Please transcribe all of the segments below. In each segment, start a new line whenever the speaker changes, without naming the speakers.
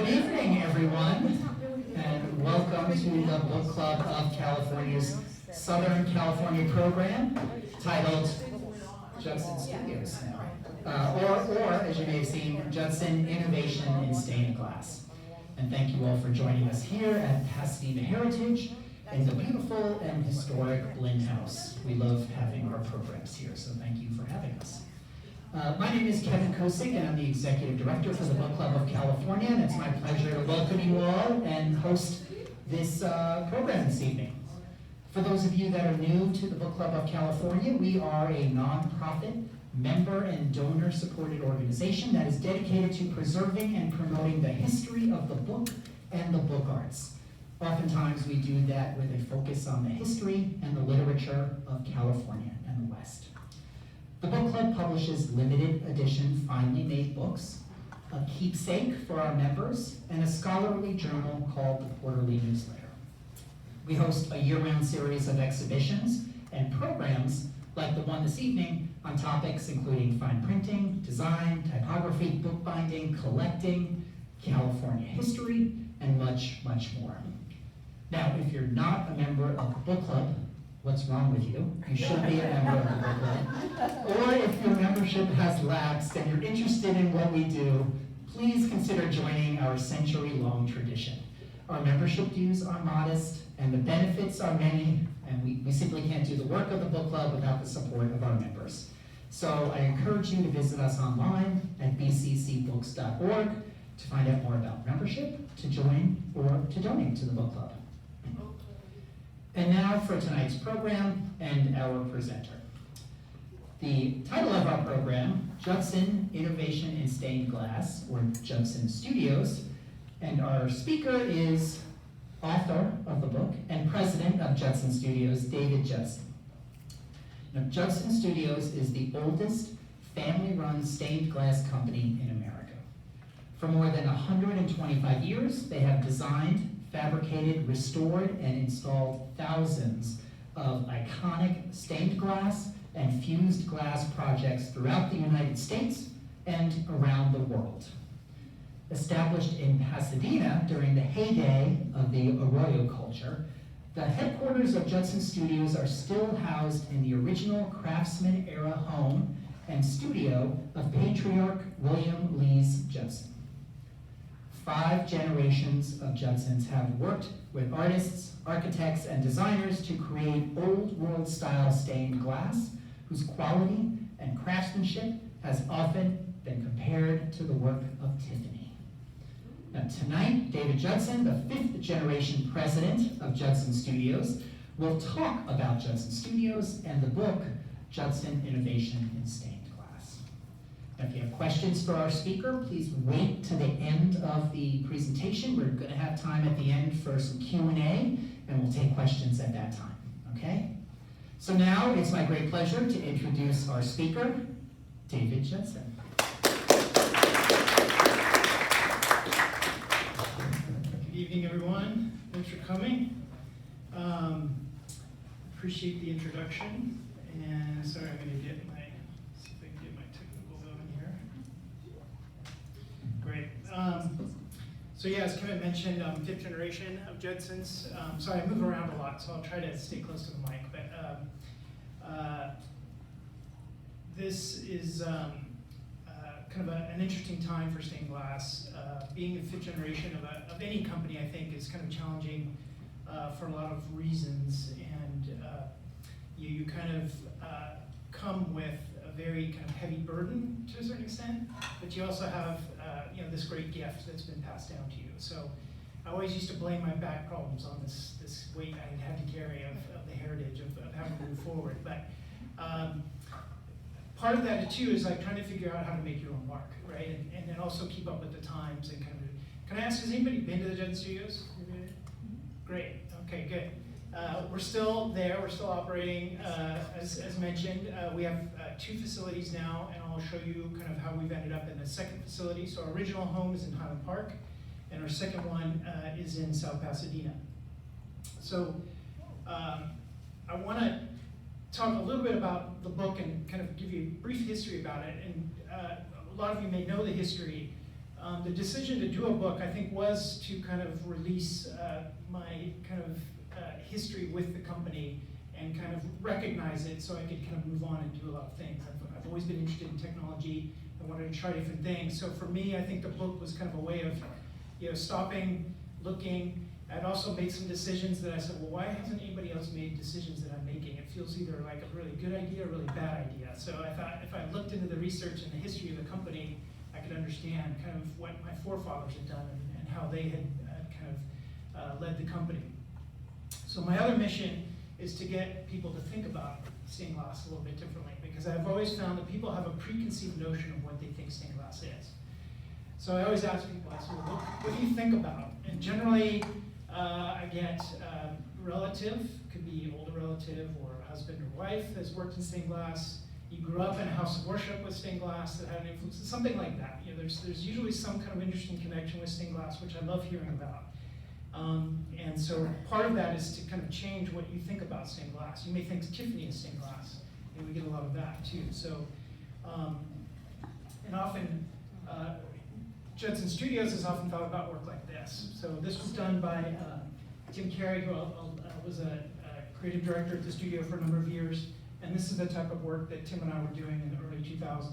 Good evening, everyone, and welcome to the Book Club of California's Southern California program titled Judson Studios, or as you may have seen, Judson Innovation in Stained Glass. And thank you all for joining us here at Pasadena Heritage in the beautiful and historic Lynn House. We love having our programs here, so thank you for having us. My name is Kevin Kosick, and I'm the Executive Director for the Book Club of California, and it's my pleasure to welcome you all and host this program this evening. For those of you that are new to the Book Club of California, we are a nonprofit, member and donor-supported organization that is dedicated to preserving and promoting the history of the book and the book arts. Oftentimes we do that with a focus on the history and the literature of California and the West. The Book Club publishes limited edition finely made books, a keepsake for our members, and a scholarly journal called the Quarterly Newsletter. We host a year-round series of exhibitions and programs like the one this evening on topics including fine printing, design, typography, bookbinding, collecting, California history, and much, much more. Now, if you're not a member of the Book Club, what's wrong with you? You should be a member of the Book Club. Or if your membership has lapsed and you're interested in what we do, please consider joining our century-long tradition. Our membership dues are modest, and the benefits are many, and we simply can't do the work of the Book Club without the support of our members. So I encourage you to visit us online at bccbooks.org to find out more about membership, to join, or to donate to the Book Club. And now for tonight's program and our presenter. The title of our program, Judson Innovation in Stained Glass, or Judson Studios, and our speaker is author of the book and president of Judson Studios, David Judson. Now, Judson Studios is the oldest family-run stained glass company in America. For more than 125 years, they have designed, fabricated, restored, and installed thousands of iconic stained glass and fused glass projects throughout the United States and around the world. Established in Pasadena during the heyday of the Arroyo Culture, the headquarters of Judson Studios are still housed in the original Craftsman-era home and studio of patriarch William Lees Judson. 5 generations of Judsons have worked with artists, architects, and designers to create old world style stained glass whose quality and craftsmanship has often been compared to the work of Tiffany. Now tonight, David Judson, the 5th generation president of Judson Studios, will talk about Judson Studios and the book, Judson Innovation in Stained Glass. Now, if you have questions for our speaker, please wait to the end of the presentation. We're going to have time at the end for some Q&A, and we'll take questions at that time, okay? So now it's my great pleasure to introduce our speaker, David Judson.
Good evening, everyone. Thanks for coming. Appreciate the introduction. And sorry, I'm going to get my, see if I can get my technical going here. Great. So yeah, as Kevin mentioned, 5th generation of Judsons. Sorry, I move around a lot, so I'll try to stay close to the mic. But this is kind of an interesting time for stained glass. Being the 5th generation of any company, I think, is kind of challenging for a lot of reasons. And you kind of come with a very kind of heavy burden to a certain extent, but you also have this great gift that's been passed down to you. So I always used to blame my back problems on this weight I had to carry of the heritage of having to move forward. But part of that too is like trying to figure out how to make your own mark, right? And then also keep up with the times and kind of. Can I ask, has anybody been to the Judson Studios? Great. Okay, good. We're still there. We're still operating. As mentioned, we have 2 facilities now, and I'll show you kind of how we've ended up in the 2nd facility. So our original home is in Highland Park, and our 2nd one is in South Pasadena. So I want to talk a little bit about the book and kind of give you a brief history about it. And a lot of you may know the history, The decision to do a book, I think, was to kind of release my kind of history with the company and kind of recognize it so I could kind of move on and do a lot of things. I've always been interested in technology. I wanted to try different things. So for me, I think the book was kind of a way of, stopping, looking. I'd also made some decisions that I said, well, why hasn't anybody else made decisions that I'm making? It feels either like a really good idea or a really bad idea. So I thought if I looked into the research and the history of the company, I could understand kind of what my forefathers had done and how they had kind of led the company. So my other mission is to get people to think about stained glass a little bit differently, because I've always found that people have a preconceived notion of what they think stained glass is. So I always ask people, I say, well, what do you think about? And generally, I get relative, could be older relative or a husband or wife that's worked in stained glass. You grew up in a house of worship with stained glass that had an influence, something like that. There's usually some kind of interesting connection with stained glass, which I love hearing about. And so part of that is to kind of change what you think about stained glass. You may think Tiffany is stained glass, and we get a lot of that too. So, and often, Judson Studios has often thought about work like this. So this was done by Tim Carey, who was a creative director at the studio for a number of years. And this is the type of work that Tim and I were doing in the early 2000s.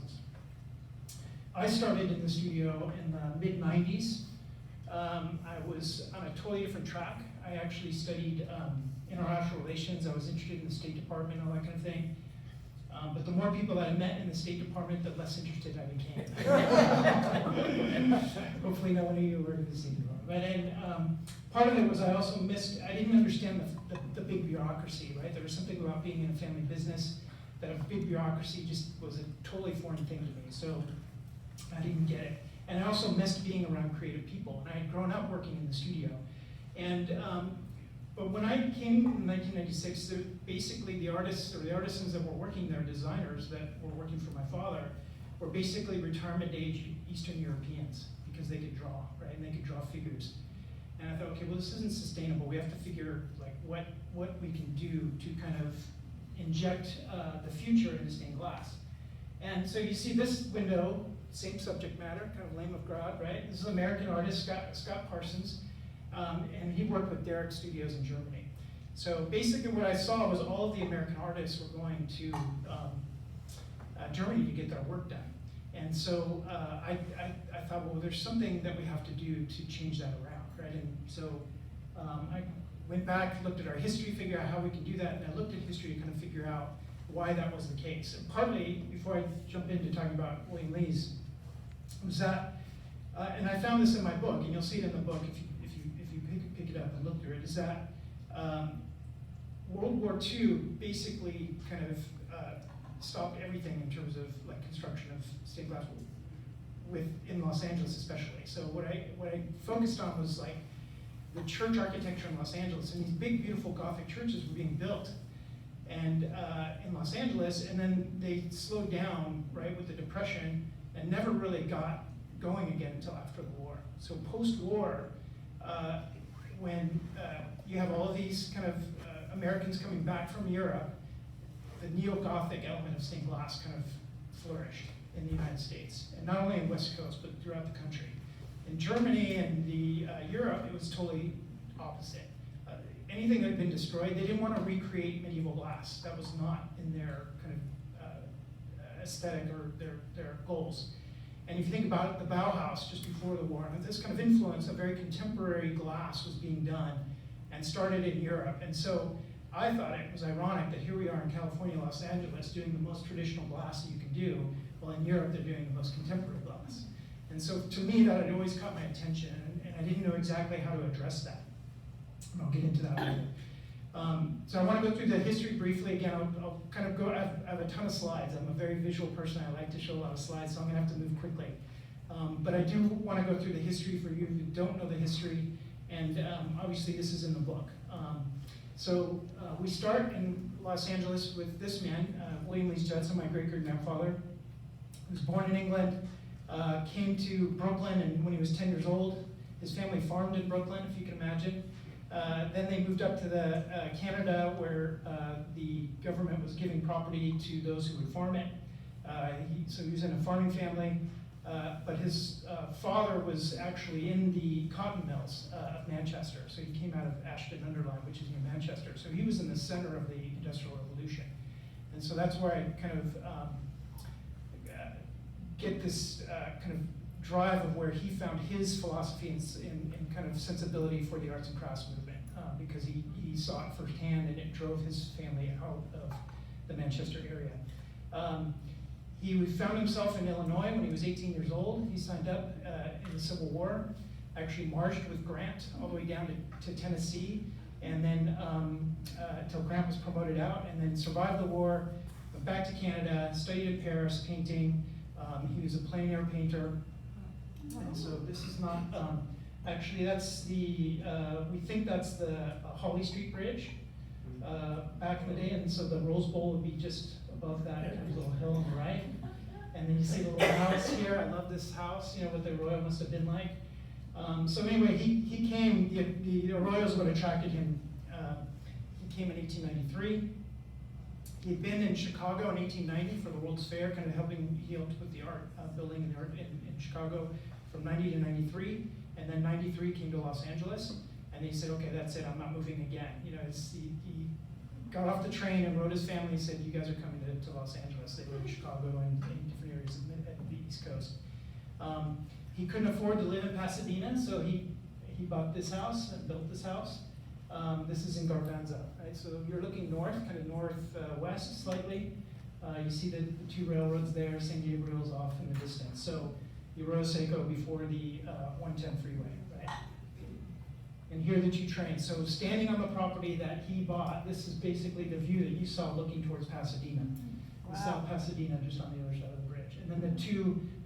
I started in the studio in the mid-90s. I was on a totally different track. I actually studied international relations. I was interested in the State Department, all that kind of thing. But the more people that I met in the State Department, the less interested I became. Hopefully no one of you work in the State Department. But then part of it was I also I didn't understand the big bureaucracy, right? There was something about being in a family business that a big bureaucracy just was a totally foreign thing to me. So I didn't get it. And I also missed being around creative people. And I had grown up working in the studio. And but when I came in 1996, basically the artists or the artisans that were working there, designers that were working for my father, were basically retirement age Eastern Europeans because they could draw, right? And they could draw figures. And I thought, okay, well, this isn't sustainable. We have to figure like what we can do to kind of inject the future into stained glass. And so you see this window, same subject matter, kind of Lamb of God, right? This is an American artist, Scott Parsons. And he worked with Derek Studios in Germany. So basically what I saw was all of the American artists were going to Germany to get their work done. And so I thought, well, there's something that we have to do to change that around, right? And so I went back, looked at our history, figured out how we can do that, and I looked at history to kind of figure out why that was the case. And partly, before I jump into talking about William Lees, was that, and I found this in my book, and you'll see it in the book if you pick it up and look through it, is that World War II basically kind of stopped everything in terms of like construction of stained glass in Los Angeles especially. So what I focused on was like the church architecture in Los Angeles, and these big beautiful Gothic churches were being built and in Los Angeles, and then they slowed down right with the Depression and never really got going again until after the war. So post-war, when you have all of these kind of Americans coming back from Europe, the neo-Gothic element of stained glass kind of flourished in the United States, and not only in West Coast, but throughout the country. In Germany and Europe, it was totally opposite. Anything that had been destroyed, they didn't want to recreate medieval glass. That was not in their kind of aesthetic or their goals. And if you think about the Bauhaus just before the war, this kind of influence of very contemporary glass was being done and started in Europe. And so I thought it was ironic that here we are in California, Los Angeles, doing the most traditional glass that you can do, while in Europe they're doing the most contemporary glass. And so to me, that had always caught my attention, and I didn't know exactly how to address that. And I'll get into that later. So I want to go through the history briefly. Again, I'll kind of go, I have a ton of slides. I'm a very visual person. I like to show a lot of slides, so I'm going to have to move quickly. But I do want to go through the history for you who don't know the history, and obviously this is in the book. So we start in Los Angeles with this man, William Lees Judson, my great-great-grandfather, who was born in England, came to Brooklyn, and when he was 10 years old, his family farmed in Brooklyn, if you can imagine. Then they moved up to Canada, where the government was giving property to those who would farm it. So he was in a farming family. But his father was actually in the cotton mills of Manchester. So he came out of Ashton-under-Lyne, which is near Manchester. So he was in the center of the Industrial Revolution. And so that's where I kind of get this kind of drive of where he found his philosophy and kind of sensibility for the arts and crafts movement, because he saw it firsthand and it drove his family out of the Manchester area. He found himself in Illinois when he was 18 years old. He signed up in the Civil War, actually marched with Grant all the way down to Tennessee, and then until Grant was promoted out, and then survived the war, went back to Canada, studied in Paris painting. He was a plein air painter. And so this is not, actually that's the, we think that's the Holly Street Bridge back in the day, and so the Rose Bowl would be just above that kind of little hill on the right. And then you see the little house here. I love this house, you know, what the Arroyo must have been like. So anyway, he came, the Arroyo is what attracted him. He came in 1893. He'd been in Chicago in 1890 for the World's Fair, kind of he helped with the art building and art in Chicago from 90 to 93. And then 93 came to Los Angeles, and he said, okay, that's it, I'm not moving again. You know, he got off the train and wrote his family and said, you guys are coming to Los Angeles. They were in Chicago and in different areas at the East Coast. He couldn't afford to live in Pasadena, so he bought this house and built this house. This is in Garbanzo, right? So you're looking north, kind of northwest slightly. You see the two railroads there, San Gabriel's off in the distance. So the Arroyo Seco before the 110 freeway, right? And here are the two trains. So standing on the property that he bought, this is basically the view that you saw looking towards Pasadena. Wow. South Pasadena, just on the other side of the bridge. And then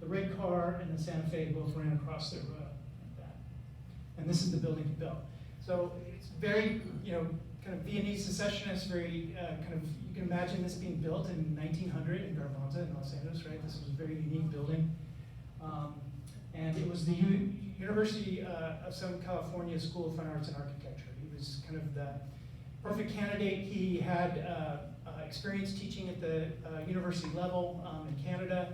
the red car and the Santa Fe both ran across the road like that. And this is the building he built. So it's very, you know, kind of Viennese secessionist, very kind of, you can imagine this being built in 1900 in Garbanzo in Los Angeles, right? This was a very unique building. And it was the University of Southern California School of Fine Arts and Architecture. He was kind of the perfect candidate. He had experience teaching at the university level in Canada.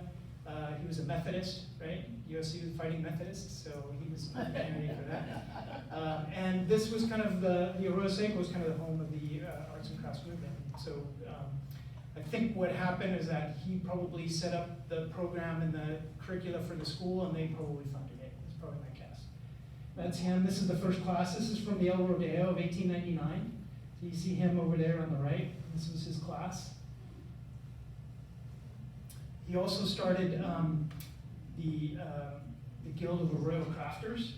He was a Methodist, right? USC was fighting Methodists, so he was a candidate for that. And this was kind of the Arroyo Seco was kind of the home of the arts and crafts movement. So I think what happened is that he probably set up the program and the curricula for the school, and they probably funded it. That's probably my guess. That's him. This is the first class. This is from the El Rodeo of 1899. So you see him over there on the right. This was his class. He also started the Guild of Arroyo Crafters,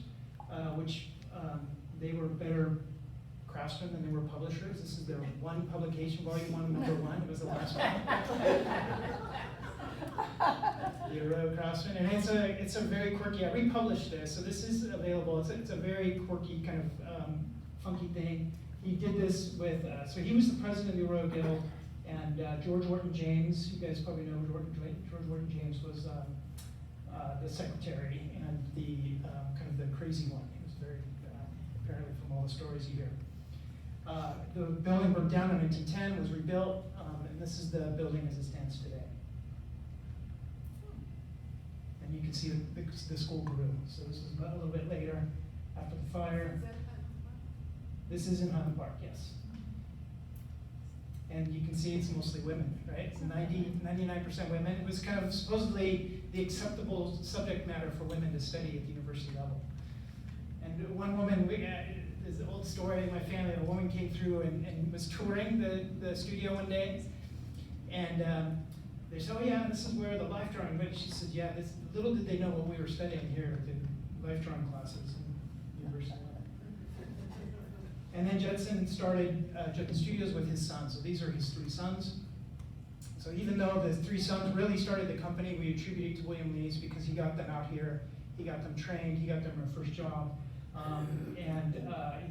which they were better craftsmen than they were publishers. This is their one publication, volume 1, number 1. It was the last one. The Arroyo Craftsman, and it's a very quirky. I republished this, so this is available. It's a very quirky kind of funky thing. He did this with. So he was the president of the Arroyo Guild, and George Wharton James. You guys probably know George Wharton James was the secretary and the kind of the crazy one. He was very apparently from all the stories you hear. The building broke down in 1910, was rebuilt, and this is the building as it stands today. And you can see the school grew. So this is a little bit later, after the fire. This is in Highland Park, yes. And you can see it's mostly women, right? It's 99% women. It was kind of supposedly the acceptable subject matter for women to study at the university level. And one woman, there's an old story in my family, a woman came through and was touring the studio one day, and they said, oh yeah, this is where the life drawing went. She said, yeah, little did they know what we were studying here, the life drawing classes in university. And then Judson started Judson Studios with his son. So these are his 3 sons. So even though the 3 sons really started the company, we attribute it to William Lees because he got them out here, he got them trained, he got them their first job, and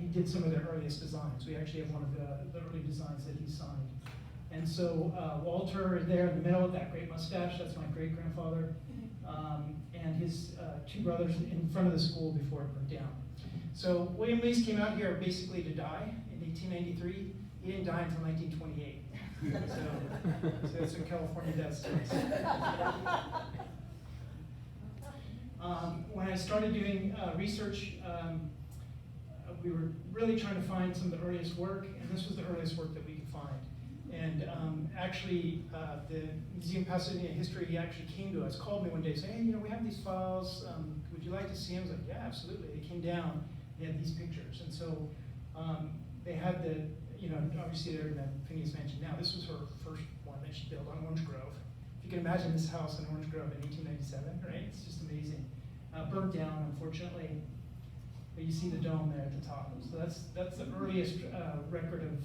he did some of their earliest designs. We actually have one of the early designs that he signed. And so Walter there in the middle with that great mustache, that's my great-grandfather, and his 2 brothers in front of the school before it burned down. So William Lees came out here basically to die in 1893. He didn't die until 1928. So it's a California death story. When I started doing research, we were really trying to find some of the earliest work, and this was the earliest work that we could find. And actually, the Museum of Pasadena History, he actually came to us, called me one day, saying, hey, you know, we have these files, would you like to see them? I was like, yeah, absolutely. They came down, they had these pictures. And so they had the, you know, obviously they're in the Phineas Mansion now. This was her first one that she built on Orange Grove. If you can imagine this house in Orange Grove in 1897, right? It's just amazing. Burnt down, unfortunately. But you see the dome there at the top. So that's the earliest record of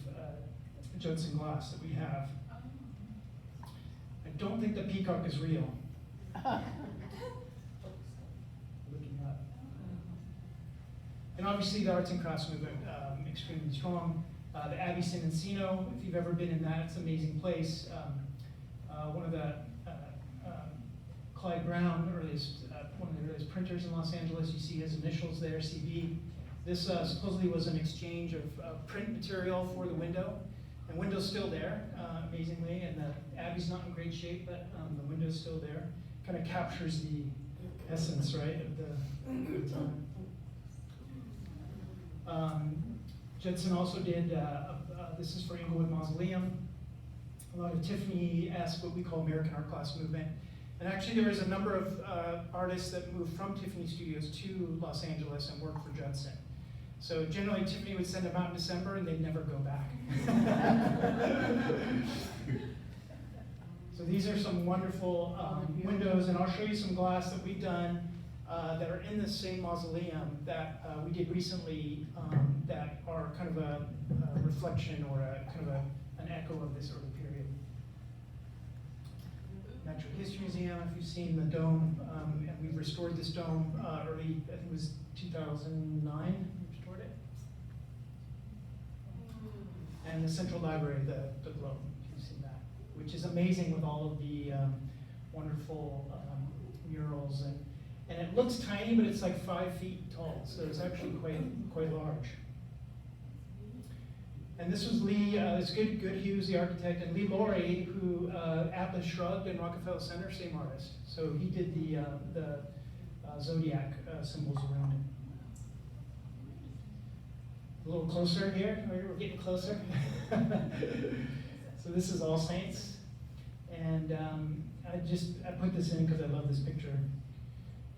Judson glass that we have. I don't think the peacock is real. Looking up. And obviously the arts and crafts movement, extremely strong. The Abbey San Encino, if you've ever been in that, it's an amazing place. One of the Clyde Brown, one of the earliest printers in Los Angeles. You see his initials there, CV. This supposedly was an exchange of print material for the window. The window's still there, amazingly, and the Abbey's not in great shape, but the window's still there. Kind of captures the essence, right, of the time. Judson also did, this is for Inglewood Mausoleum, a lot of Tiffany-esque, what we call American art class movement. And actually there was a number of artists that moved from Tiffany Studios to Los Angeles and worked for Judson. So generally Tiffany would send them out in December and they'd never go back. So these are some wonderful windows, and I'll show you some glass that we've done that are in the same mausoleum that we did recently that are kind of a reflection or a kind of an echo of this early period. Natural History Museum, if you've seen the dome, and we've restored this dome early, I think it was 2009, we restored it. And the Central Library, the globe, if you've seen that, which is amazing with all of the wonderful murals. And it looks tiny, but it's like 5 feet tall, so it's actually quite large. And this was Lee, this good Hughes, the architect, and Lee Laurie, who Atlas Shrugged and Rockefeller Center, same artist. So he did the zodiac symbols around it. A little closer here, we're getting closer. So this is All Saints, and I put this in because I love this picture.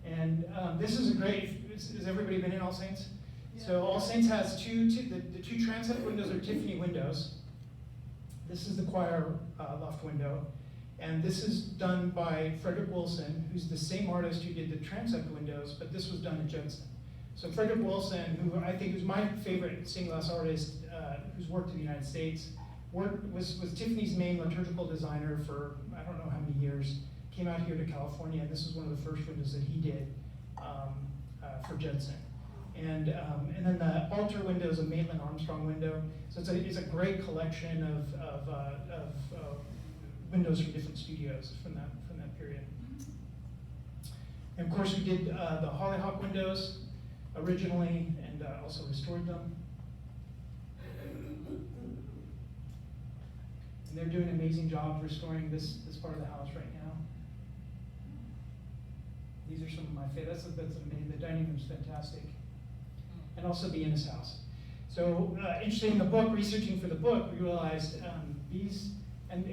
And this is a great, has everybody been in All Saints? Yeah. So All Saints has the two transept windows are Tiffany windows. This is the choir loft window. And this is done by Frederick Wilson, who's the same artist who did the transept windows, but this was done at Judson. So Frederick Wilson, who I think is my favorite stained glass artist who's worked in the United States, was Tiffany's main liturgical designer for I don't know how many years. Came out here to California, and this is one of the first windows that he did for Judson. And then the altar window is a Maitland Armstrong window. So it's a great collection of windows from different studios from that period. And of course we did the Hollyhock windows originally, and also restored them. And they're doing an amazing job restoring this part of the house right now. These are some of my favorites. That's amazing. The dining room's fantastic. And also the Innes house. So interesting in the book, researching for the book, we realized these, and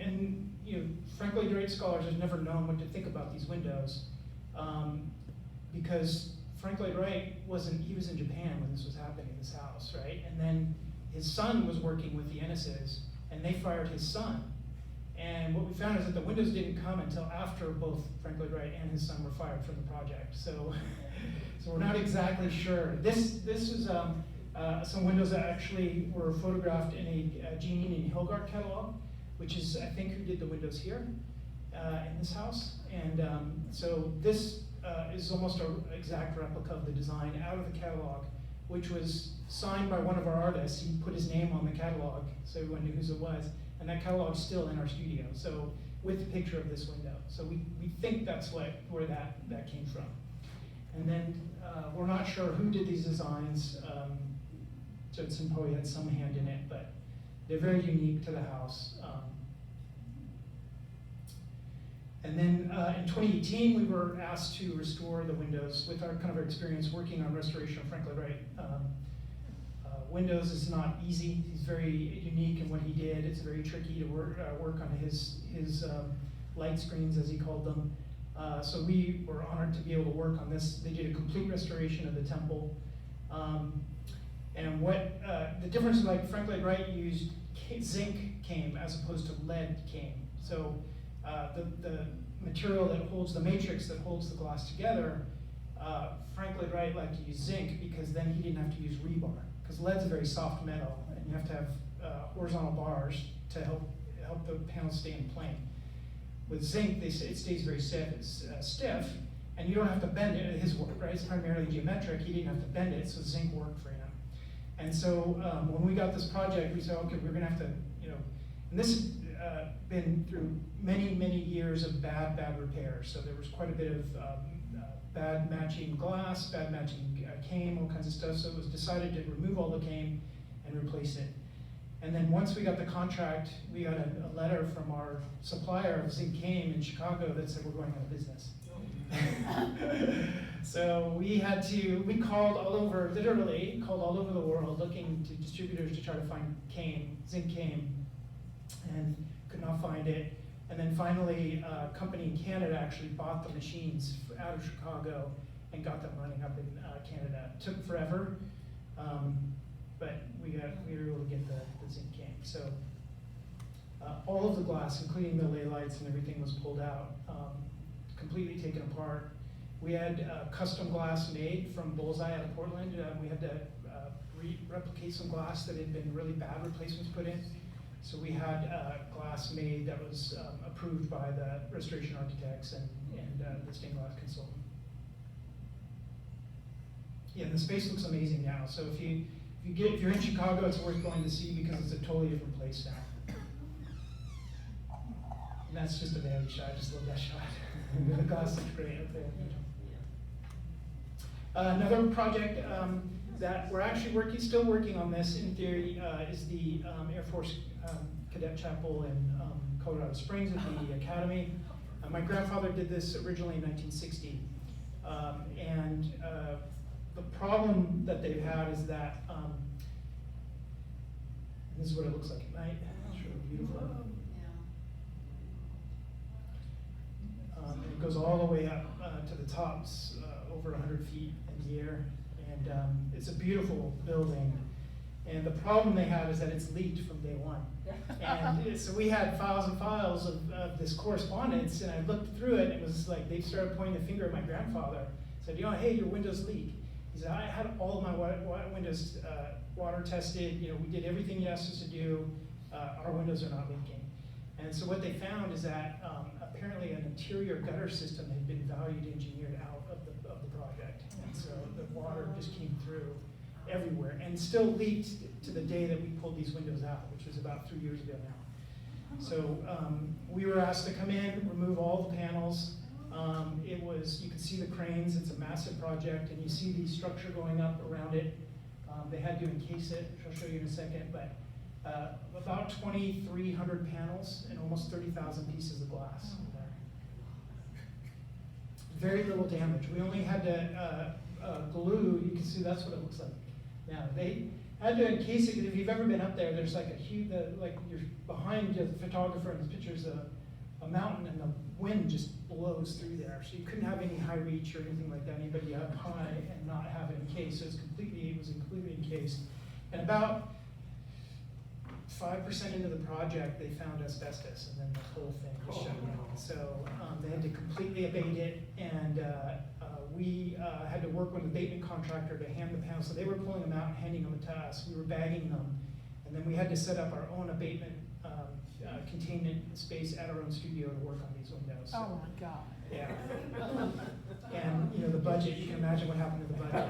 you know, Frank Lloyd Wright scholars have never known what to think about these windows, because Frank Lloyd Wright he was in Japan when this was happening in this house, right? And then his son was working with the Inneses, and they fired his son. And what we found is that the windows didn't come until after both Frank Lloyd Wright and his son were fired from the project. So we're not exactly sure. This is some windows that actually were photographed in a Jean and Hilgard catalog, which is, I think, who did the windows here in this house. And so this is almost an exact replica of the design out of the catalog, which was signed by one of our artists. He put his name on the catalog so everyone knew whose it was. And that catalog's still in our studio, so with the picture of this window. So we think that's where that came from. And then we're not sure who did these designs. Judson probably had some hand in it, but they're very unique to the house. And then in 2018, we were asked to restore the windows with our kind of our experience working on restoration of Frank Lloyd Wright. Windows is not easy. He's very unique in what he did. It's very tricky to work on his light screens, as he called them. So we were honored to be able to work on this. They did a complete restoration of the temple. And what the difference is, like Frank Lloyd Wright used zinc cane as opposed to lead cane. So the material that holds the matrix that holds the glass together, Frank Lloyd Wright liked to use zinc because then he didn't have to use rebar. Because lead's a very soft metal, and you have to have horizontal bars to help the panels stay in plane. With zinc, it stays very stiff. It's stiff, and you don't have to bend it. His work, right? It's primarily geometric. He didn't have to bend it, so zinc worked for him. And so when we got this project, we said, okay, we're going to have to, and this has been through many, many years of bad repairs. So there was quite a bit of bad matching glass, bad matching cane, all kinds of stuff. So it was decided to remove all the cane and replace it. And then once we got the contract, we got a letter from our supplier of zinc cane in Chicago that said we're going out of business. So we called all over, literally called all over the world looking to distributors to try to find cane, zinc cane, and could not find it. And then finally, a company in Canada actually bought the machines out of Chicago and got them running up in Canada. It took forever, but we were able to get the zinc cane. So all of the glass, including the ley lights and everything, was pulled out, completely taken apart. We had custom glass made from Bullseye out of Portland. We had to replicate some glass that had been really bad replacements put in. So we had glass made that was approved by the restoration architects and the stained glass consultant. Yeah, and the space looks amazing now. So if you're in Chicago, it's worth going to see because it's a totally different place now. And that's just a vanity shot. I just love that shot. The glass looks great up there. Another project that we're actually still working on this in theory is the Air Force Cadet Chapel in Colorado Springs at the Academy. My grandfather did this originally in 1960. And the problem that they've had is that, this is what it looks like at night. It's really beautiful. It goes all the way up to the tops, over 100 feet in the air. And it's a beautiful building. And the problem they had is that it's leaked from day one. And so we had files and files of this correspondence, and I looked through it, and it was like they started pointing the finger at my grandfather. Said, hey, your windows leak. He said, I had all of my windows water tested. We did everything you asked us to do. Our windows are not leaking. And so what they found is that apparently an interior gutter system had been value engineered out of the project. And so the water just came through everywhere and still leaked to the day that we pulled these windows out, which was about 3 years ago now. So we were asked to come in, remove all the panels. You can see the cranes, it's a massive project, and you see the structure going up around it. They had to encase it, which I'll show you in a second, but about 2,300 panels and almost 30,000 pieces of glass in there. Very little damage. We only had to glue, you can see that's what it looks like. Now, they had to encase it, because if you've ever been up there, there's like a huge, like you're behind the photographer in the pictures, a mountain, and the wind just blows through there. So you couldn't have any high reach or anything like that, anybody up high and not have it encased. So it was completely encased. And about 5% into the project, they found asbestos, and then the whole thing was shut down. So they had to completely abate it, and we had to work with an abatement contractor to hand the panels. So they were pulling them out and handing them to us. We were bagging them, and then we had to set up our own abatement containment space at our own studio to work on these windows. So,
oh my God.
Yeah. And the budget, you can imagine what happened to the budget.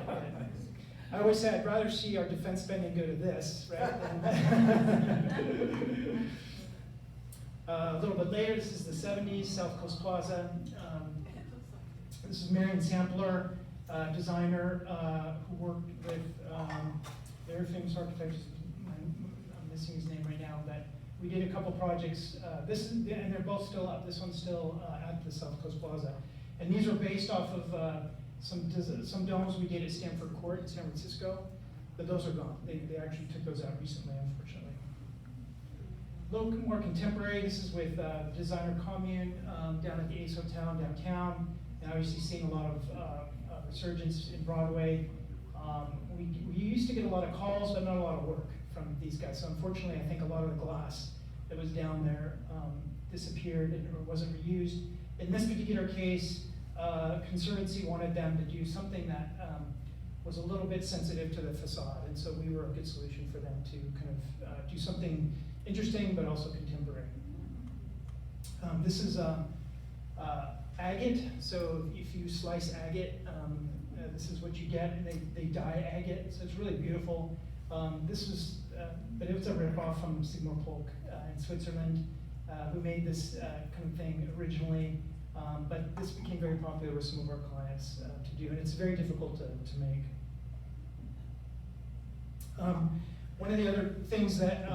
I always say I'd rather see our defense spending go to this, right? A little bit later, this is the 70s, South Coast Plaza. This is Marion Sampler, designer who worked with very famous architects. I'm missing his name right now, but we did a couple projects. And they're both still up. This one's still at the South Coast Plaza. And these are based off of some domes we did at Stanford Court in San Francisco, but those are gone. They actually took those out recently, unfortunately. A little more contemporary. This is with Designer Commune down at the Ace Hotel downtown. And obviously seeing a lot of resurgence in Broadway. We used to get a lot of calls, but not a lot of work from these guys. So unfortunately, I think a lot of the glass that was down there disappeared or wasn't reused. In this particular case, Conservancy wanted them to do something that was a little bit sensitive to the facade, and so we were a good solution for them to kind of do something interesting but also contemporary. This is agate, so if you slice agate, this is what you get, and they dye agate, so it's really beautiful. This was, but it was a ripoff from Sigmar Polk in Switzerland, who made this kind of thing originally. But this became very popular with some of our clients to do, and it's very difficult to make. One of the other things that,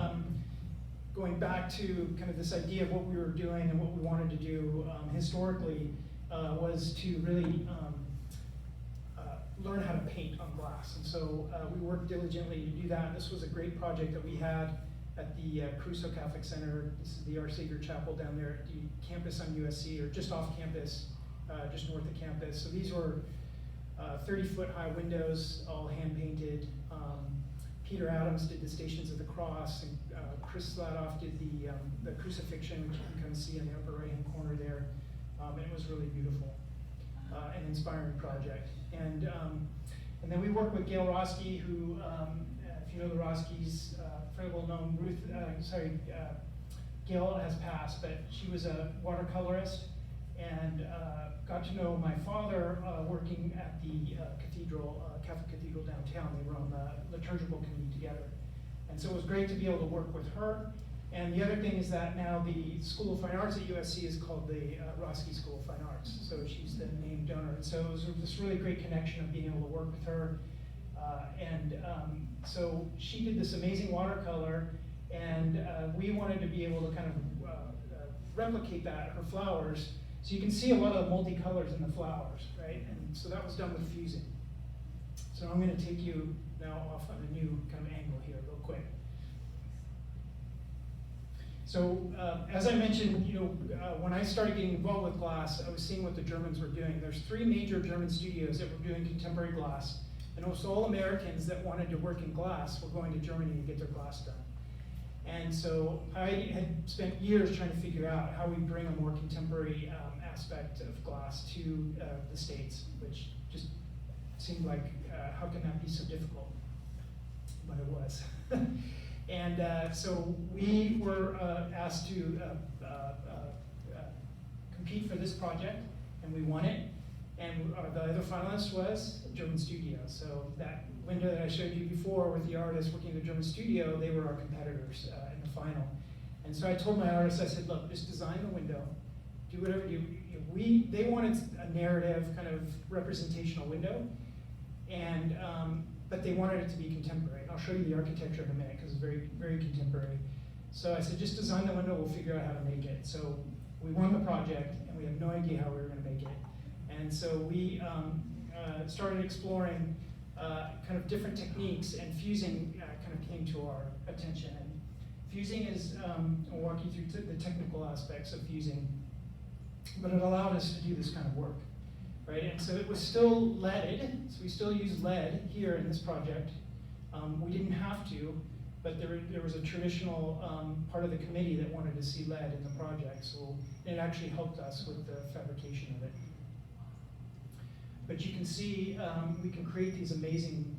going back to kind of this idea of what we were doing and what we wanted to do historically, was to really learn how to paint on glass. And so we worked diligently to do that. This was a great project that we had at the Crusoe Catholic Center. This is the Our Savior Chapel down there at the campus on USC, or just off campus, just north of campus. So these were 30-foot high windows, all hand painted. Peter Adams did the Stations of the Cross, and Chris Sladoff did the crucifixion, which you can kind of see in the upper right-hand corner there. And it was really beautiful, an inspiring project. And then we worked with Gail Roski, who, if you know the Roskis, very well known. Gail has passed, but she was a watercolorist, and got to know my father working at the cathedral, Catholic Cathedral downtown. They were on the liturgical committee together. And so it was great to be able to work with her. And the other thing is that now the School of Fine Arts at USC is called the Roski School of Fine Arts. So she's the named donor. And so it was this really great connection of being able to work with her. So she did this amazing watercolor, and we wanted to be able to kind of replicate that, her flowers. So you can see a lot of multicolors in the flowers, right? And so that was done with fusing. So I'm going to take you now off on a new kind of angle here real quick. So as I mentioned, when I started getting involved with glass, I was seeing what the Germans were doing. There's 3 major German studios that were doing contemporary glass. And it was all Americans that wanted to work in glass were going to Germany to get their glass done. And so I had spent years trying to figure out how we bring a more contemporary aspect of glass to the States, which just seemed like, how can that be so difficult? But it was. And so we were asked to compete for this project, and we won it. And the other finalist was German Studio. So that window that I showed you before with the artist working in the German studio, they were our competitors in the final. And so I told my artist, I said, look, just design the window, do whatever you. They wanted a narrative kind of representational window, and but they wanted it to be contemporary. And I'll show you the architecture in a minute because it's very, very contemporary. So I said, just design the window, we'll figure out how to make it. So we won the project, and we had no idea how we were going to make it. And so we started exploring kind of different techniques, and fusing kind of came to our attention. And fusing is, I'll walk you through the technical aspects of fusing, but it allowed us to do this kind of work, right? And so it was still leaded, so we still use lead here in this project. We didn't have to, but there was a traditional part of the committee that wanted to see lead in the project, so it actually helped us with the fabrication of it. But you can see we can create these amazing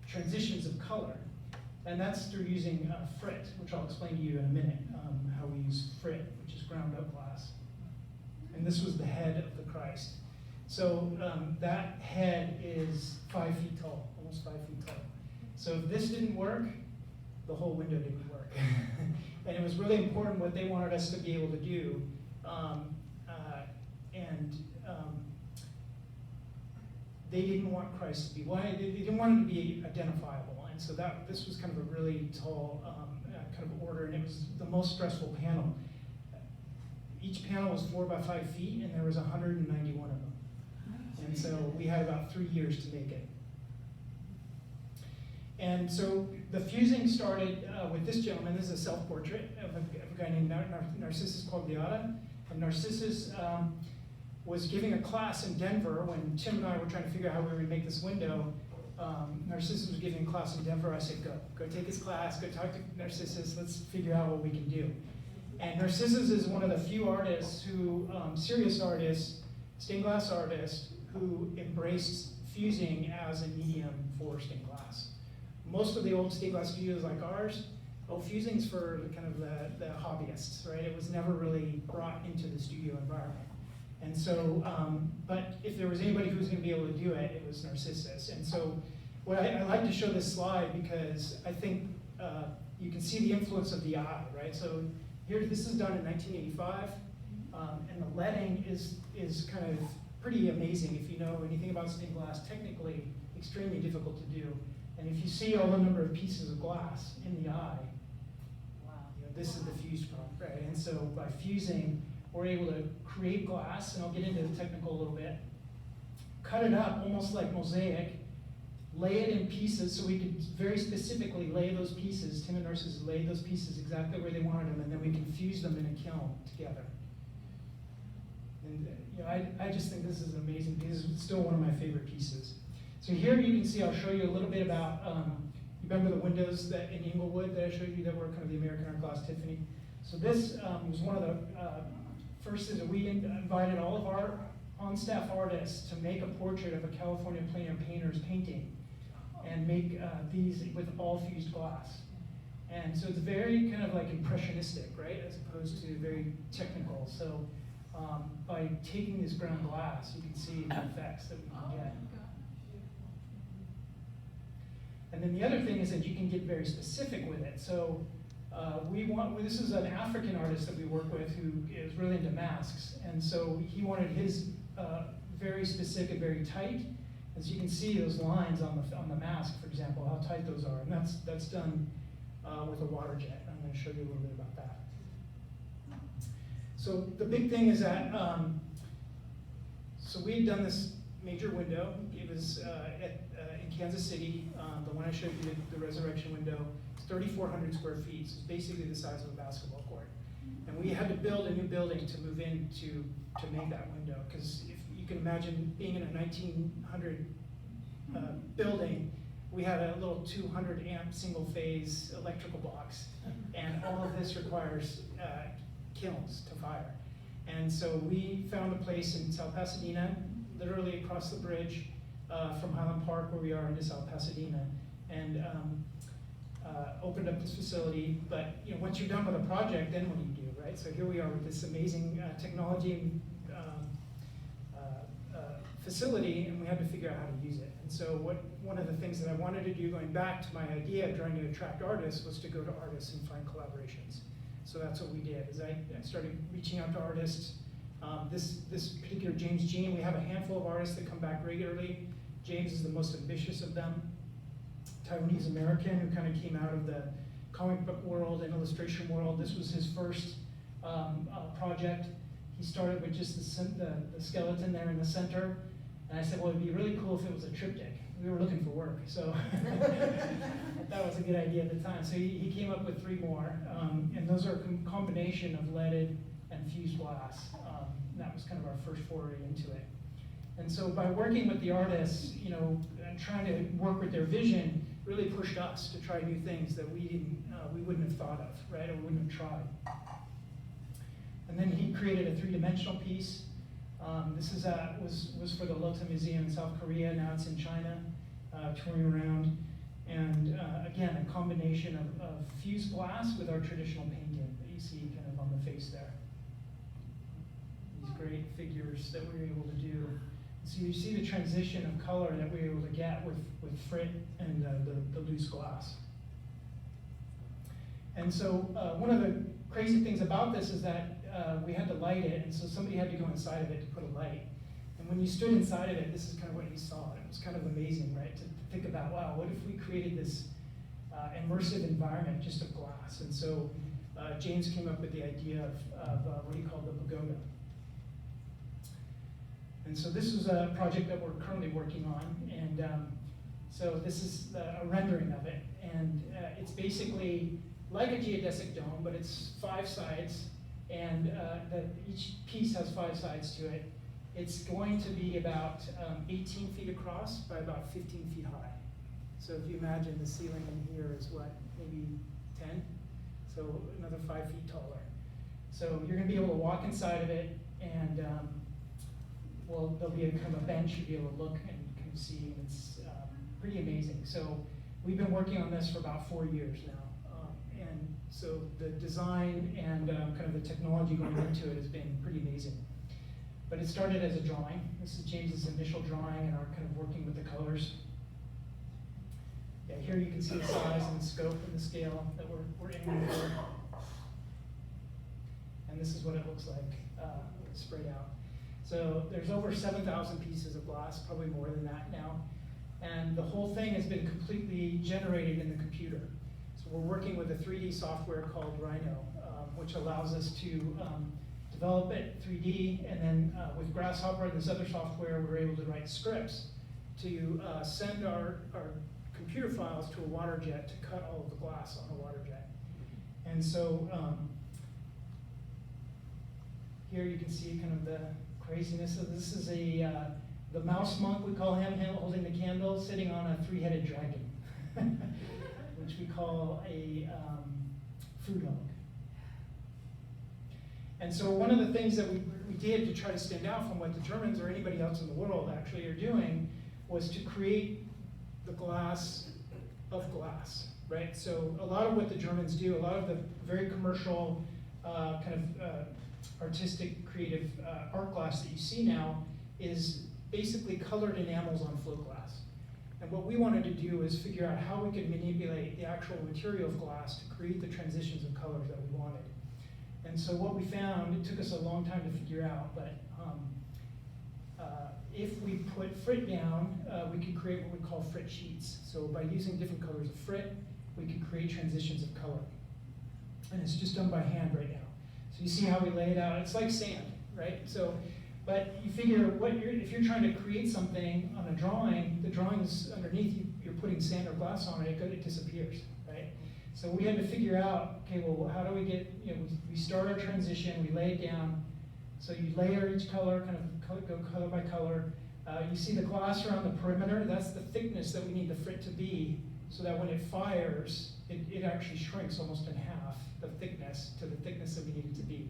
transitions of color. And that's through using frit, which I'll explain to you in a minute, how we use frit, which is ground up glass. And this was the head of the Christ. So that head is 5 feet tall, almost 5 feet tall. So if this didn't work, the whole window didn't work. And it was really important what they wanted us to be able to do. They didn't want Christ to be, they didn't want him to be identifiable. And so this was kind of a really tall kind of order, and it was the most stressful panel. Each panel was 4 by 5 feet, and there was 191 of them. And so we had about 3 years to make it. And so the fusing started with this gentleman. This is a self-portrait of a guy named Narcissus Quagliata. And Narcissus was giving a class in Denver when Tim and I were trying to figure out how we would make this window. Narcissus was giving a class in Denver. I said, go take his class, go talk to Narcissus, let's figure out what we can do. And Narcissus is one of the few artists who, serious artists, stained glass artists, who embraced fusing as a medium for stained glass. Most of the old stained glass studios like ours, fusing's for kind of the hobbyists, right? It was never really brought into the studio environment. And so, but if there was anybody who was gonna be able to do it, it was Narcissus. And so, I like to show this slide because I think you can see the influence of the eye, right? So here, this is done in 1985, and the leading is kind of pretty amazing if you know anything about stained glass. Technically, extremely difficult to do. And if you see all the number of pieces of glass in the eye, wow, this is the fused part, right? And so by fusing, we're able to create glass, and I'll get into the technical a little bit, cut it up almost like mosaic, lay it in pieces so we could very specifically lay those pieces. Tim and Narcissus laid those pieces exactly where they wanted them, and then we can fuse them in a kiln together. And I just think this is an amazing piece. It's still one of my favorite pieces. So here you can see, I'll show you a little bit about, you remember the windows that in Inglewood that I showed you that were kind of the American Art Glass Tiffany? So this was one of the first is that we invited all of our on-staff artists to make a portrait of a California plein air painter's painting and make these with all fused glass. And so it's very kind of like impressionistic, right, as opposed to very technical. So by taking this ground glass, you can see the effects that we can get. And then the other thing is that you can get very specific with it. So this is an African artist that we work with who is really into masks. And so he wanted his very specific, very tight. As you can see, those lines on the mask, for example, how tight those are. And that's done with a water jet. I'm going to show you a little bit about that. So the big thing is that, so we had done this major window. It was in Kansas City, the one I showed you, the resurrection window. It's 3,400 square feet, so it's basically the size of a basketball court. And we had to build a new building to move in to make that window, because if you can imagine being in a 1900 building, we had a little 200 amp single phase electrical box, and all of this requires kilns to fire. And so we found a place in South Pasadena, literally across the bridge from Highland Park, where we are, into South Pasadena, and opened up this facility. But once you're done with a project, then what do you do, right? So here we are with this amazing technology facility, and we had to figure out how to use it. And so one of the things that I wanted to do, going back to my idea of trying to attract artists, was to go to artists and find collaborations. So that's what we did, is I started reaching out to artists. This particular James Jean, we have a handful of artists that come back regularly. James is the most ambitious of them. Taiwanese American, who kind of came out of the comic book world and illustration world. This was his first project. He started with just the skeleton there in the center. And I said, well, it'd be really cool if it was a triptych. We were looking for work, so that was a good idea at the time. So he came up with 3 more, and those are a combination of leaded and fused glass. That was kind of our first foray into it. And so by working with the artists, and trying to work with their vision, really pushed us to try new things that we wouldn't have thought of, right, or wouldn't have tried. And then he created a 3-dimensional piece. This is was for the Lotte Museum in South Korea. Now it's in China, touring around. And again, a combination of fused glass with our traditional painting that you see kind of on the face there. These great figures that we were able to do. So you see the transition of color that we were able to get with frit and the loose glass. And so one of the crazy things about this is that we had to light it, and so somebody had to go inside of it to put a light. And when you stood inside of it, this is kind of what you saw. It was kind of amazing, right? To think about, wow, what if we created this immersive environment just of glass. And so James came up with the idea of what he called the pagoda. And so this is a project that we're currently working on, and so this is a rendering of it. And it's basically like a geodesic dome, but it's 5 sides, and each piece has 5 sides to it. It's going to be about 18 feet across by about 15 feet high. So if you imagine the ceiling in here is what, maybe 10? So another 5 feet taller. So you're gonna be able to walk inside of it, and well, there'll be a kind of a bench you'll be able to look and kind of see, and it's pretty amazing. So we've been working on this for about 4 years now. And so the design and kind of the technology going into it has been pretty amazing. But it started as a drawing. This is James's initial drawing and our kind of working with the colors. Yeah, here you can see the size and the scope and the scale that we're aiming for. And this is what it looks like sprayed out. So there's over 7,000 pieces of glass, probably more than that now. And the whole thing has been completely generated in the computer. So we're working with a 3D software called Rhino, which allows us to develop it 3D, and then with Grasshopper and this other software, we're able to write scripts to send our computer files to a water jet to cut all of the glass on the water jet. And so here you can see kind of the craziness. So this is the mouse monk, we call him holding the candle, sitting on a 3-headed dragon, which we call a fruit hog. And so one of the things that we did to try to stand out from what the Germans or anybody else in the world actually are doing was to create the glass of glass, right? So a lot of what the Germans do, a lot of the very commercial kind of artistic, creative art glass that you see now is basically colored enamels on float glass. And what we wanted to do is figure out how we could manipulate the actual material of glass to create the transitions of colors that we wanted. And so what we found, it took us a long time to figure out, but if we put frit down, we could create what we call frit sheets. So by using different colors of frit, we could create transitions of color. And it's just done by hand right now. So you see how we lay it out, it's like sand, right? So, but you figure if you're trying to create something on a drawing, the drawing's underneath, you're putting sand or glass on it, it disappears, right? So we had to figure out, okay, well, how do we get, we start our transition, we lay it down. So you layer each color, kind of go color by color. You see the glass around the perimeter, that's the thickness that we need the frit to be, so that when it fires, it actually shrinks almost in half, the thickness, to the thickness that we need it to be.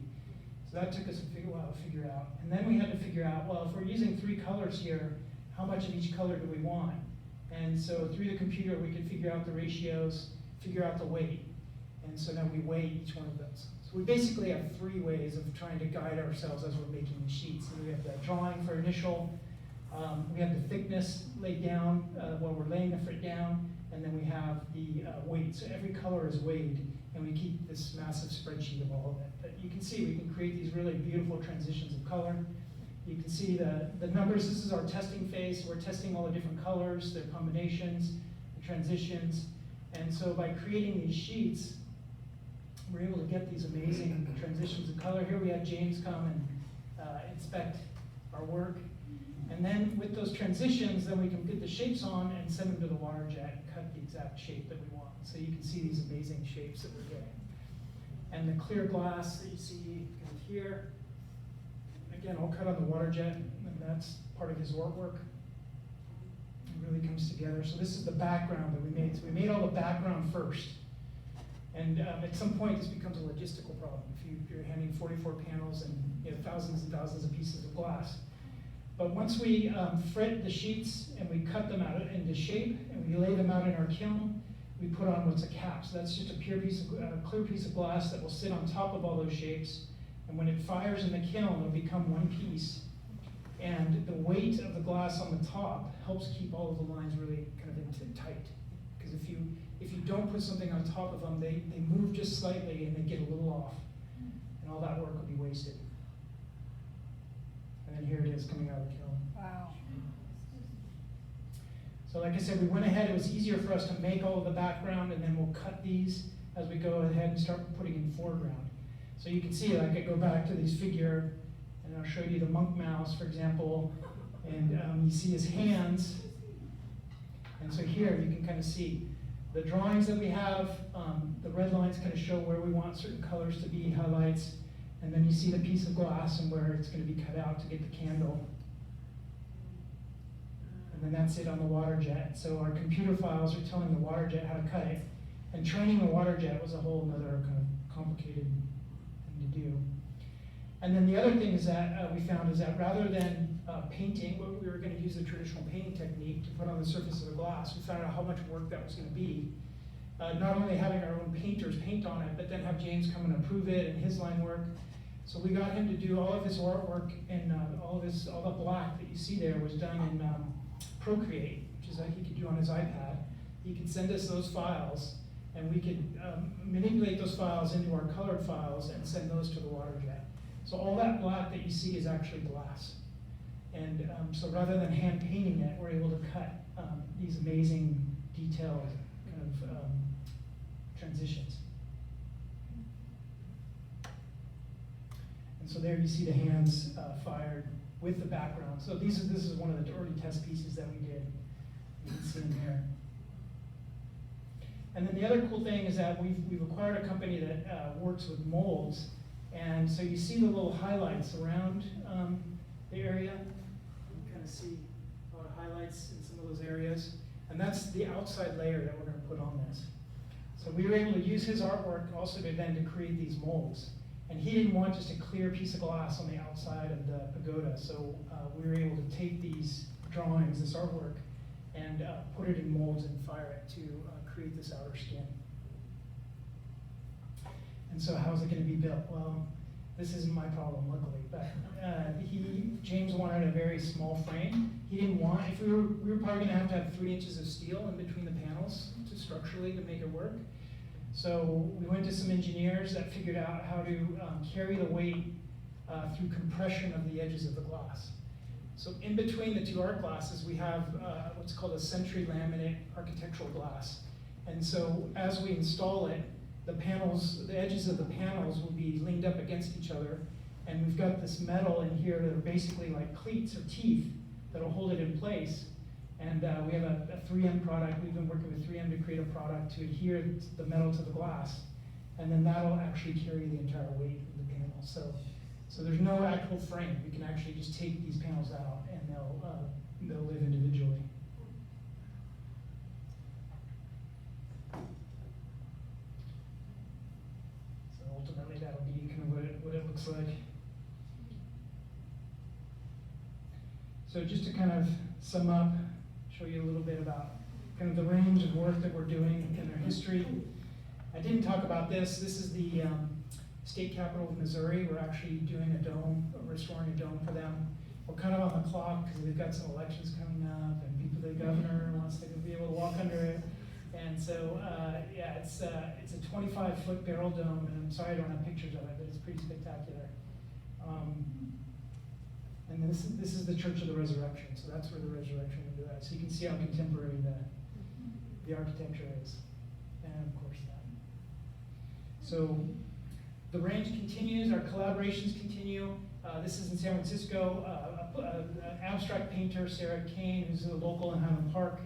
So that took us a while to figure out. And then we had to figure out, well, if we're using 3 colors here, how much of each color do we want? And so through the computer, we could figure out the ratios, figure out the weight. And so now we weigh each one of those. So we basically have 3 ways of trying to guide ourselves as we're making the sheets. So we have the drawing for initial, we have the thickness laid down while we're laying the frit down, and then we have the weight. So every color is weighed, and we keep this massive spreadsheet of all of it. But you can see we can create these really beautiful transitions of color. You can see the numbers. This is our testing phase. We're testing all the different colors, their combinations, the transitions. And so by creating these sheets, we're able to get these amazing transitions of color. Here we had James come and inspect our work. And then with those transitions, then we can get the shapes on and send them to the water jet and cut the exact shape that we want. So you can see these amazing shapes that we're getting. And the clear glass that you see here, again, all cut on the water jet, and that's part of his artwork. It really comes together. So this is the background that we made. So we made all the background first. And at some point, this becomes a logistical problem. If you're handling 44 panels and thousands and thousands of pieces of glass. But once we frit the sheets and we cut them out into shape and we lay them out in our kiln, we put on what's a cap. So that's just a clear piece of glass that will sit on top of all those shapes. And when it fires in the kiln, it'll become one piece. And the weight of the glass on the top helps keep all of the lines really kind of tight. Because if you don't put something on top of them, they move just slightly and they get a little off. And all that work will be wasted. And then here it is coming out of the kiln.
Wow.
So like I said, we went ahead, it was easier for us to make all of the background, and then we'll cut these as we go ahead and start putting in foreground. So you can see, like I go back to these figure, and I'll show you the monk mouse, for example, and you see his hands. And so here you can kind of see the drawings that we have, the red lines kind of show where we want certain colors to be, highlights, and then you see the piece of glass and where it's going to be cut out to get the candle. And then that's it on the water jet. So our computer files are telling the water jet how to cut it. And training the water jet was a whole other kind of complicated thing to do. And then the other thing is that we found is that rather than painting, we were going to use the traditional painting technique to put on the surface of the glass. We found out how much work that was going to be. Not only having our own painters paint on it, but then have James come and approve it and his line work. So we got him to do all of his artwork, and all the black that you see there was done in Procreate, which is like he could do on his iPad. He could send us those files, and we could manipulate those files into our colored files and send those to the water jet. So all that black that you see is actually glass. And so rather than hand painting it, we're able to cut these amazing detailed kind of transitions. And so there you see the hands fired with the background. So this is one of the early test pieces that we did. You can see them here. And then the other cool thing is that we've acquired a company that works with molds. And so you see the little highlights around the area. You kind of see a lot of highlights in some of those areas. And that's the outside layer that we're going to put on this. So we were able to use his artwork also to create these molds. And he didn't want just a clear piece of glass on the outside of the pagoda. So we were able to take these drawings, this artwork, and put it in molds and fire it to create this outer skin. And so how is it going to be built? Well, this isn't my problem, luckily. But James wanted a very small frame. He didn't want, if we were probably going to have 3 inches of steel in between the panels structurally to make it work. So we went to some engineers that figured out how to carry the weight through compression of the edges of the glass. So in between the 2 art glasses, we have what's called a century laminate architectural glass. And so as we install it, the edges of the panels will be leaned up against each other. And we've got this metal in here that are basically like cleats or teeth that'll hold it in place. And we have a 3M product. We've been working with 3M to create a product to adhere the metal to the glass. And then that'll actually carry the entire weight of the panel. So there's no actual frame. We can actually just take these panels out and they'll live individually. So ultimately that'll be kind of what it looks like. So just to kind of sum up, show you a little bit about kind of the range of work that we're doing in their history. I didn't talk about this. This is the state capital of Missouri. We're actually doing a dome, restoring a dome for them. We're kind of on the clock because they've got some elections coming up, and the governor wants to be able to walk under it. And so, yeah, it's a 25-foot barrel dome, and I'm sorry I don't have pictures of it, but it's pretty spectacular. And this is the Church of the Resurrection, so that's where the resurrection will be at. So you can see how contemporary the architecture is, and of course that. So the range continues, our collaborations continue. This is in San Francisco, an abstract painter, Sarah Kane, who's a local in Highland Park.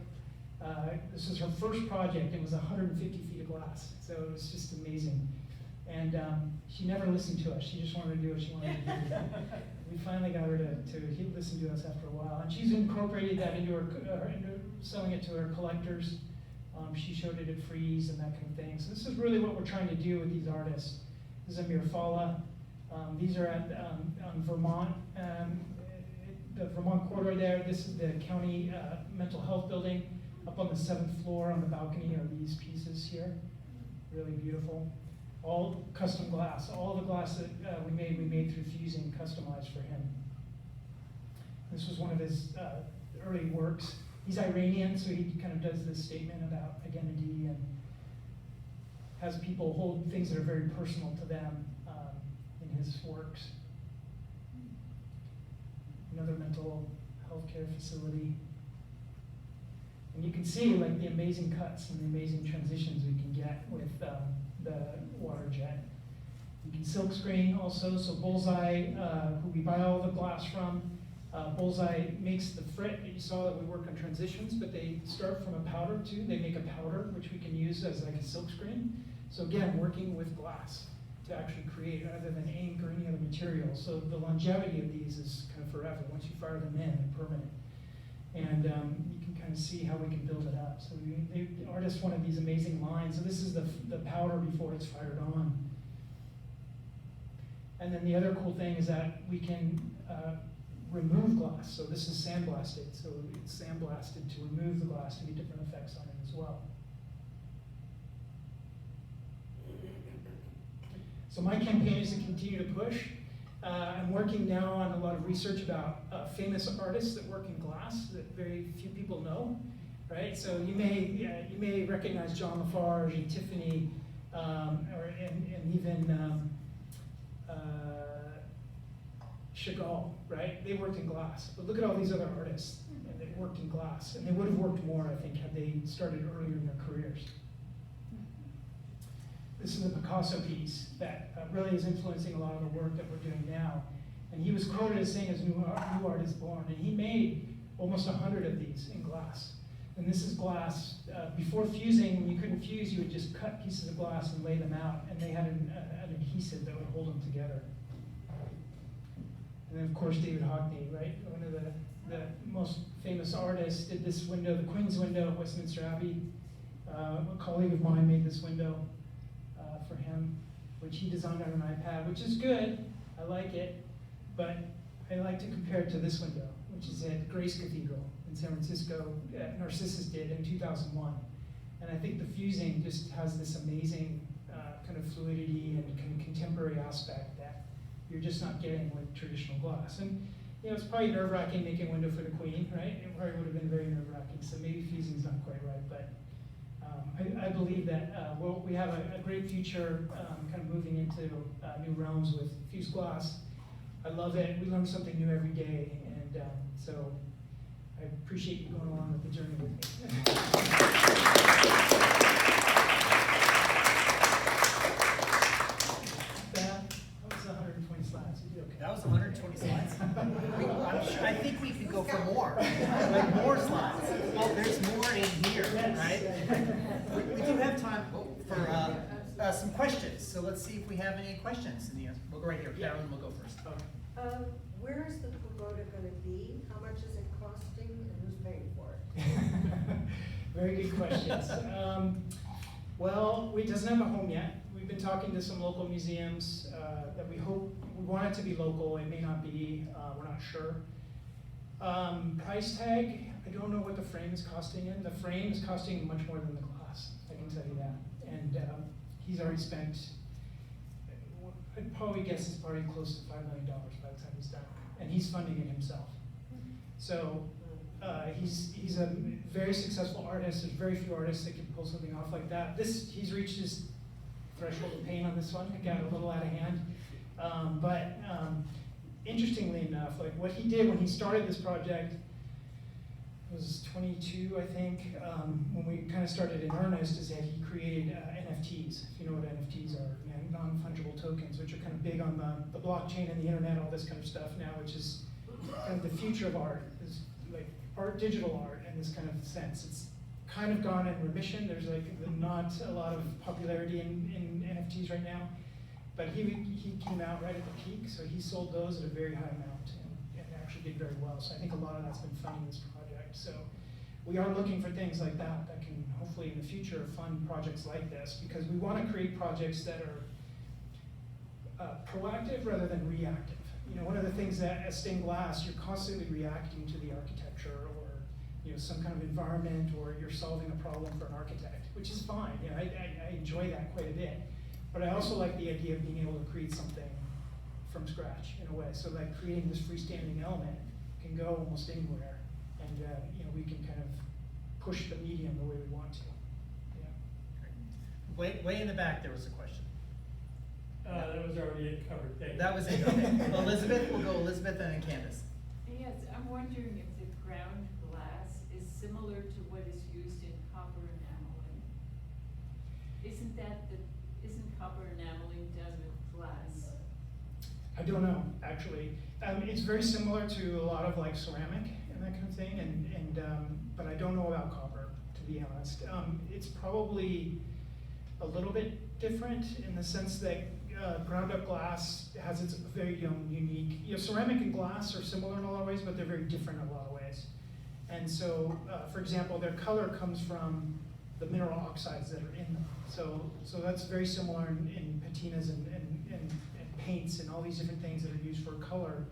This is her first project. It was 150 feet of glass, so it was just amazing. And she never listened to us. She just wanted to do what she wanted to do. We finally got her to listen to us after a while. And she's incorporated that into selling it to her collectors. She showed it at Frieze and that kind of thing. So this is really what we're trying to do with these artists. This is Amir Fala. These are at Vermont, the Vermont corridor there. This is the county mental health building. Up on the 7th floor on the balcony are these pieces here. Really beautiful. All custom glass. All the glass that we made through fusing, customized for him. This was one of his early works. He's Iranian, so he kind of does this statement about identity and has people hold things that are very personal to them in his works. Another mental health care facility. And you can see like the amazing cuts and the amazing transitions we can get with the water jet. You can silk screen also, so Bullseye, who we buy all the glass from, Bullseye makes the frit that you saw that we work on transitions, but they start from a powder too. They make a powder which we can use as like a silk screen. So again, working with glass to actually create rather than ink or any other material. So the longevity of these is kind of forever. Once you fire them in, they're permanent. And you can kind of see how we can build it up. So the artist wanted these amazing lines. So this is the powder before it's fired on. And then the other cool thing is that we can remove glass. So this is sandblasted. So it's sandblasted to remove the glass to get different effects on it as well. So my campaign is to continue to push. I'm working now on a lot of research about famous artists that work in glass that very few people know, right? So you may recognize John Lafarge and Tiffany, and even Chagall, right? They worked in glass. But look at all these other artists, and they worked in glass, and they would have worked more, I think, had they started earlier in their careers. This is a Picasso piece that really is influencing a lot of the work that we're doing now. And he was quoted as saying, as new art is born. And he made almost 100 of these in glass. And this is glass. Before fusing, when you couldn't fuse, you would just cut pieces of glass and lay them out. And they had an adhesive that would hold them together. And then, of course, David Hockney, right? One of the most famous artists did this window, the Queen's window at Westminster Abbey. A colleague of mine made this window for him, which he designed on an iPad, which is good. I like it, but I like to compare it to this window, which is at Grace Cathedral in San Francisco, Narcissus did in 2001. And I think the fusing just has this amazing kind of fluidity and kind of contemporary aspect that you're just not getting with traditional glass. And you know, it's probably nerve-wracking making a window for the Queen, right? It probably would have been very nerve-wracking, so maybe fusing's not quite right, but I believe that we have a great future kind of moving into new realms with fused glass. I love it. We learn something new every day, and so I appreciate you going along with the journey with me. That was 120 slides. You did okay.
That was 120 slides. I think we could go for more, like more slides. Oh, there's more in here, right? We do have time for some questions. So let's see if we have any questions. We'll go right here. Carolyn, we'll go first.
Where is the pagoda going to be? How much is it costing, and who's paying for it?
Very good questions. Well, it doesn't have a home yet. We've been talking to some local museums that we want it to be local. It may not be, we're not sure. Price tag, I don't know what the frame is costing in. The frame is costing much more than the glass, I can tell you that. And he's already spent, I'd probably guess it's probably close to $5 million by the time he's done. And he's funding it himself. So he's a very successful artist. There's very few artists that can pull something off like that. He's reached his threshold of pain on this one. It got a little out of hand. But interestingly enough, like what he did when he started this project was 22, I think, when we kind of started in earnest, is that he created NFTs, if you know what NFTs are, non-fungible tokens, which are kind of big on the blockchain and the internet, all this kind of stuff now, which is kind of the future of art, is like art, digital art in this kind of sense. It's kind of gone in remission. There's like not a lot of popularity in NFTs right now, but he came out right at the peak, so he sold those at a very high amount and actually did very well. So I think a lot of that's been funding this project. So we are looking for things like that can hopefully in the future fund projects like this, because we want to create projects that are proactive rather than reactive. You know, one of the things that as stained glass, you're constantly reacting to the architecture or some kind of environment, or you're solving a problem for an architect, which is fine. You know, I enjoy that quite a bit. But I also like the idea of being able to create something from scratch in a way. So like creating this freestanding element can go almost anywhere, and we can kind of push the medium the way we want to. Yeah.
Way in the back there was a question.
That was already covered. Thank you.
That was it. Okay. Elizabeth, we'll go Elizabeth and then Candace.
Yes, I'm wondering if the ground glass is similar to what is Isn't copper enameling done with glass?
I don't know, actually. It's very similar to a lot of like ceramic and that kind of thing, but I don't know about copper, to be honest. It's probably a little bit different in the sense that ground up glass has its very unique, ceramic and glass are similar in a lot of ways, but they're very different in a lot of ways. And so, for example, their color comes from the mineral oxides that are in them. So that's very similar in patinas and paints and all these different things that are used for color.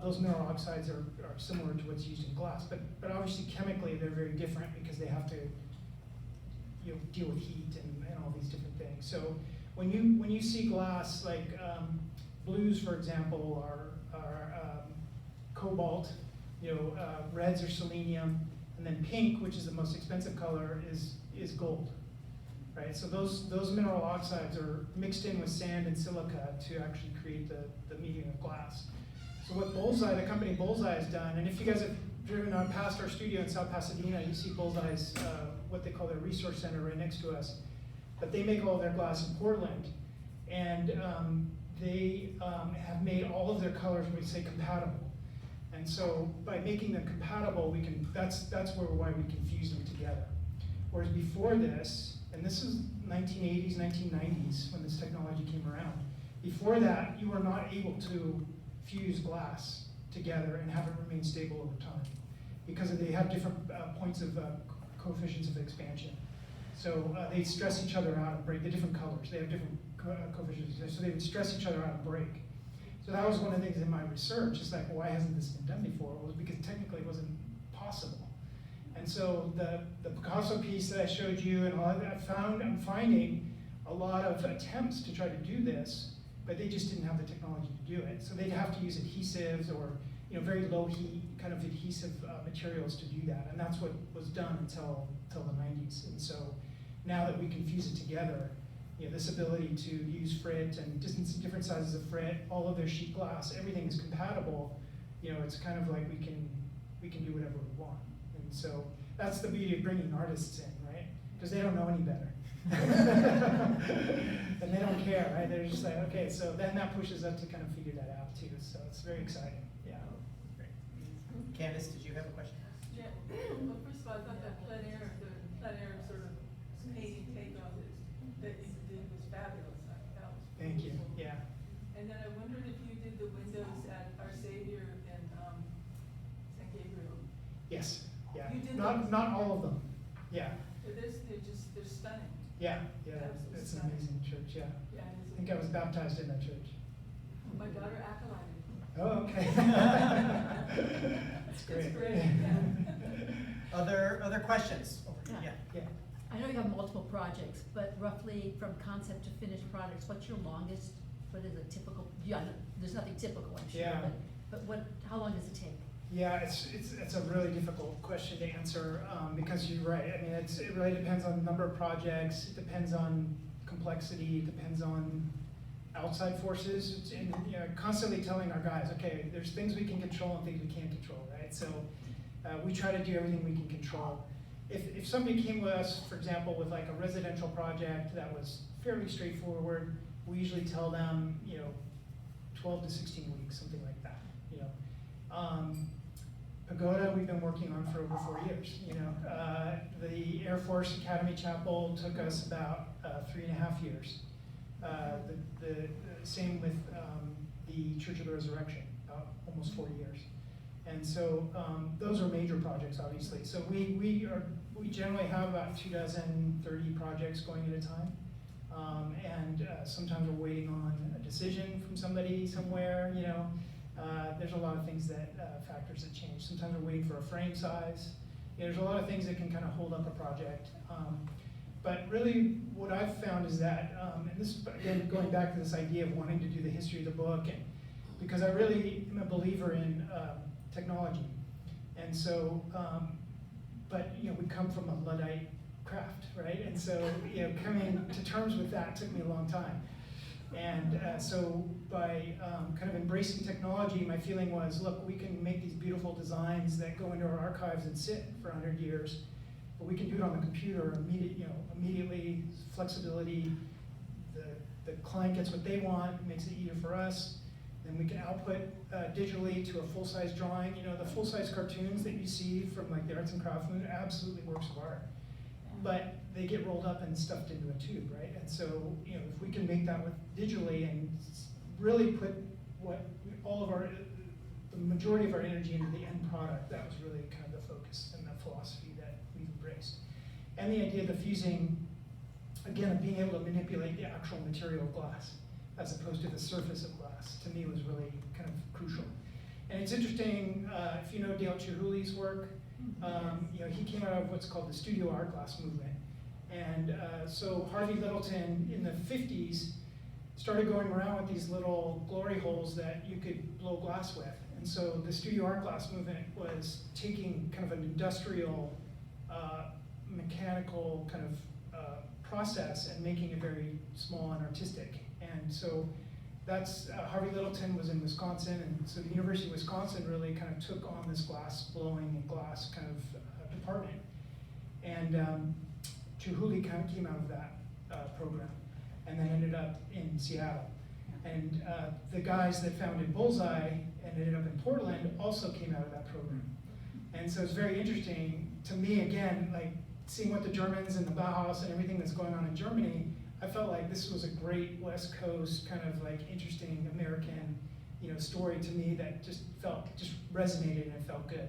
Those mineral oxides are similar to what's used in glass, but obviously chemically they're very different because they have to deal with heat and all these different things. So when you see glass, like blues, for example, are cobalt, reds are selenium, and then pink, which is the most expensive color, is gold. Right, so those mineral oxides are mixed in with sand and silica to actually create the medium of glass. So what Bullseye, the company Bullseye has done, and if you guys have driven on past our studio in South Pasadena, you see Bullseye's, what they call their resource center right next to us. But they make all their glass in Portland. And they have made all of their colors, we say, compatible. And so by making them compatible, that's why we can fuse them together. Whereas before this, and this is 1980s, 1990s when this technology came around. Before that, you were not able to fuse glass together and have it remain stable over time because they have different points of coefficients of expansion. So they stress each other out and break. The different colors, they have different coefficients, so they would stress each other out and break. So that was one of the things in my research. It's like, why hasn't this been done before? Well, it was because technically it wasn't possible. And so the Picasso piece that I showed you and all of that, I'm finding a lot of attempts to try to do this, but they just didn't have the technology to do it. So they'd have to use adhesives or very low heat kind of adhesive materials to do that. And that's what was done until the 90s. And so now that we can fuse it together, this ability to use frit and different sizes of frit, all of their sheet glass, everything is compatible. It's kind of like we can do whatever we want. And so that's the beauty of bringing artists in, right? Because they don't know any better. And they don't care, right? They're just like, okay, so then that pushes us to kind of figure that out too. So it's very exciting. Yeah.
Great. Candace, did you have a question?
Yeah. Well, first of all, I thought the plein air sort of painting take on it that you did was fabulous. That was
Thank you.
beautiful.
Yeah.
And then I wondered if you did the windows at Our Savior and San Gabriel.
Yes. Yeah.
You did
Not all of them. Yeah.
They're stunning.
Yeah.
Absolutely
It's an
stunning.
amazing church. Yeah.
Yeah, it is.
I think I was baptized in that church.
My daughter acolyted.
Oh, okay. That's great.
It's great, yeah.
Other questions?
Yeah.
Yeah.
I know you have multiple projects, but roughly from concept to finished products, what's your longest, what is a typical, there's nothing typical, I'm sure,
Yeah.
but how long does it take?
Yeah, it's a really difficult question to answer because you're right. I mean, it really depends on the number of projects. It depends on complexity. It depends on outside forces. And constantly telling our guys, okay, there's things we can control and things we can't control, right? So we try to do everything we can control. If somebody came with us, for example, with like a residential project that was fairly straightforward, we usually tell them, 12 to 16 weeks, something like that. Pagoda, we've been working on for over 4 years. The Air Force Academy Chapel took us about 3.5 years. The same with the Church of the Resurrection, about almost 4 years. And so those are major projects, obviously. So we generally have about 30 projects going at a time. And sometimes we're waiting on a decision from somebody somewhere, there's a lot of things factors that change. Sometimes we're waiting for a frame size. There's a lot of things that can kind of hold up a project. But really what I've found is that, and this, again, going back to this idea of wanting to do the history of the book, and because I really am a believer in technology. And so, but we come from a Luddite craft, right? And so, coming to terms with that took me a long time. And so by kind of embracing technology, my feeling was, look, we can make these beautiful designs that go into our archives and sit for 100 years, but we can do it on the computer immediately, flexibility. The client gets what they want, makes it easier for us. Then we can output digitally to a full-size drawing. You know, the full-size cartoons that you see from like the arts and crafts movement are absolutely works of art. But they get rolled up and stuffed into a tube, right? And so, you know, if we can make that with digitally and really put the majority of our energy into the end product, that was really kind of the focus and the philosophy that we've embraced. And the idea of the fusing, again, of being able to manipulate the actual material of glass as opposed to the surface of glass, to me was really kind of crucial. And it's interesting, if you know Dale Chihuli's work, you know, he came out of what's called the studio art glass movement. And so Harvey Littleton in the 50s started going around with these little glory holes that you could blow glass with. And so the studio art glass movement was taking kind of an industrial, mechanical kind of process and making it very small and artistic. And so that's, Harvey Littleton was in Wisconsin, and so the University of Wisconsin really kind of took on this glass blowing and glass kind of department. And Chihuly kind of came out of that program, and then ended up in Seattle. And the guys that founded Bullseye and ended up in Portland also came out of that program. And so it's very interesting to me, again, like seeing what the Germans and the Bauhaus and everything that's going on in Germany. I felt like this was a great West Coast kind of like interesting American, you know, story to me that just resonated and it felt good.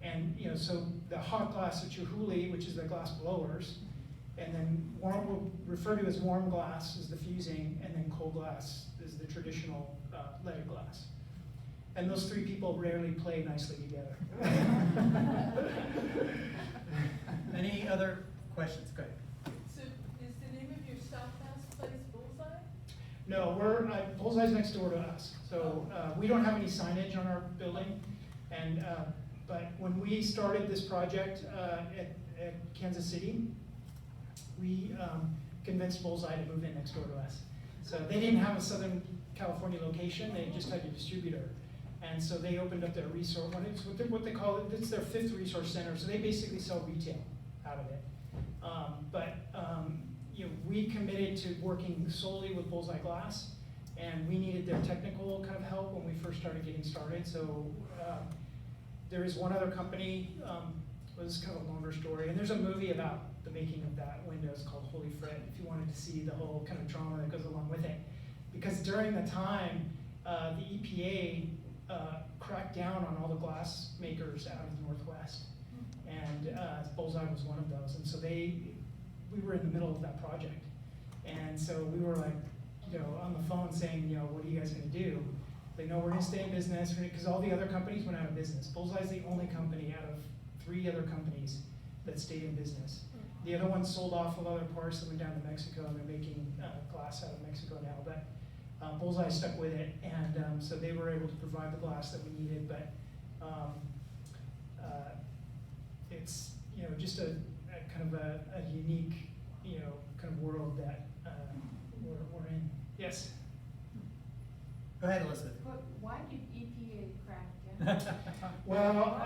And you know, so the hot glass of Chihuly, which is the glass blowers, and then warm, we'll refer to as warm glass is the fusing, and then cold glass is the traditional leaded glass. And those three people rarely play nicely together.
Any other questions? Go ahead.
So is the name of your South House place Bullseye?
No, Bullseye's next door to us. So we don't have any signage on our building. And but when we started this project at Kansas City, we convinced Bullseye to move in next door to us. So they didn't have a Southern California location, they just had a distributor. And so they opened up their resource, what they call it, it's their 5th resource center, so they basically sell retail out of it. You know, we committed to working solely with Bullseye Glass, and we needed their technical kind of help when we first started getting started. So there is one other company, it was kind of a longer story, and there's a movie about the making of that window. It's called Holy Frit, if you wanted to see the whole kind of drama that goes along with it. Because during the time, the EPA cracked down on all the glass makers out of the Northwest, and Bullseye was one of those. And so we were in the middle of that project, and so we were like, you know, on the phone saying, you know, what are you guys going to do? They know we're going to stay in business because all the other companies went out of business. Bullseye's the only company out of 3 other companies that stayed in business. The other ones sold off of other parts that went down to Mexico, and they're making glass out of Mexico now. But Bullseye stuck with it, and so they were able to provide the glass that we needed. But it's, you know, just a kind of a unique, you know, kind of world that we're in. Yes.
Go ahead, Elizabeth.
But why did EPA crack down?
Well,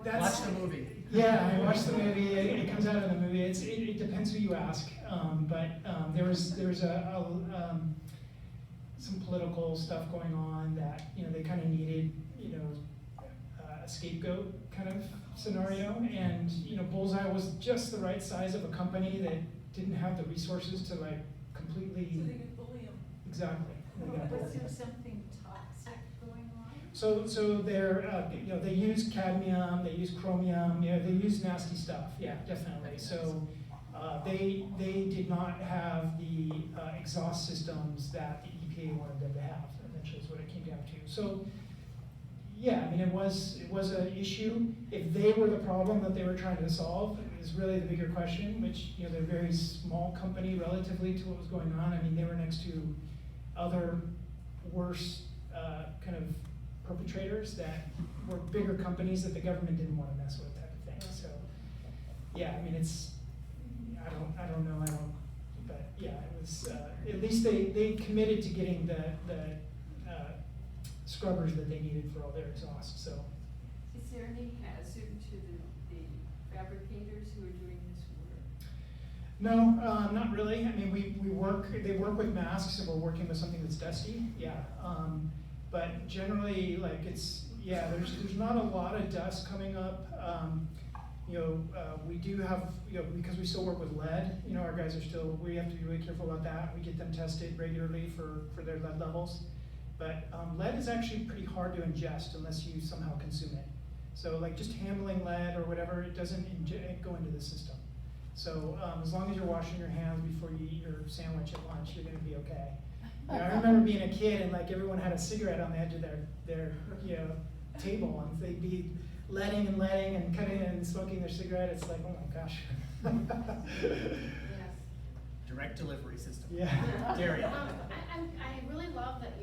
that's
Watch the movie.
Yeah, I watched the movie. It comes out of the movie. It depends who you ask. But there was some political stuff going on that, you know, they kind of needed, you know, a scapegoat kind of scenario. And you know, Bullseye was just the right size of a company that didn't have the resources to like completely.
So they could bully them.
Exactly. They got
Was
bullied.
there something toxic going on?
So they're, you know, they use cadmium, they use chromium, you know, they use nasty stuff, yeah, definitely. So they did not have the exhaust systems that the EPA wanted them to have, eventually is what it came down to. So yeah, I mean, it was an issue. If they were the problem that they were trying to solve is really the bigger question, which, you know, they're a very small company relatively to what was going on. I mean, they were next to other worse kind of perpetrators that were bigger companies that the government didn't want to mess with, type of thing. So yeah, I mean, it's, I don't know, but yeah, it was, at least they committed to getting the scrubbers that they needed for all their exhaust, so.
Is there any hazard to the fabricators who are doing this
No, not really. I mean, they work with masks if we're working with something that's dusty, yeah. But generally, like there's not a lot of dust coming up. We do have, because we still work with lead, our guys we have to be really careful about that. We get them tested regularly for their lead levels. But lead is actually pretty hard to ingest unless you somehow consume it. So like just handling lead or whatever, it doesn't go into the system. So as long as you're washing your hands before you eat your sandwich at lunch, you're gonna be okay. I remember being a kid and like everyone had a cigarette on the edge of their table, and they'd be letting and cutting and smoking their cigarette. It's like, oh my gosh.
Yes.
Direct delivery system.
Yeah.
Dairy.
I really love that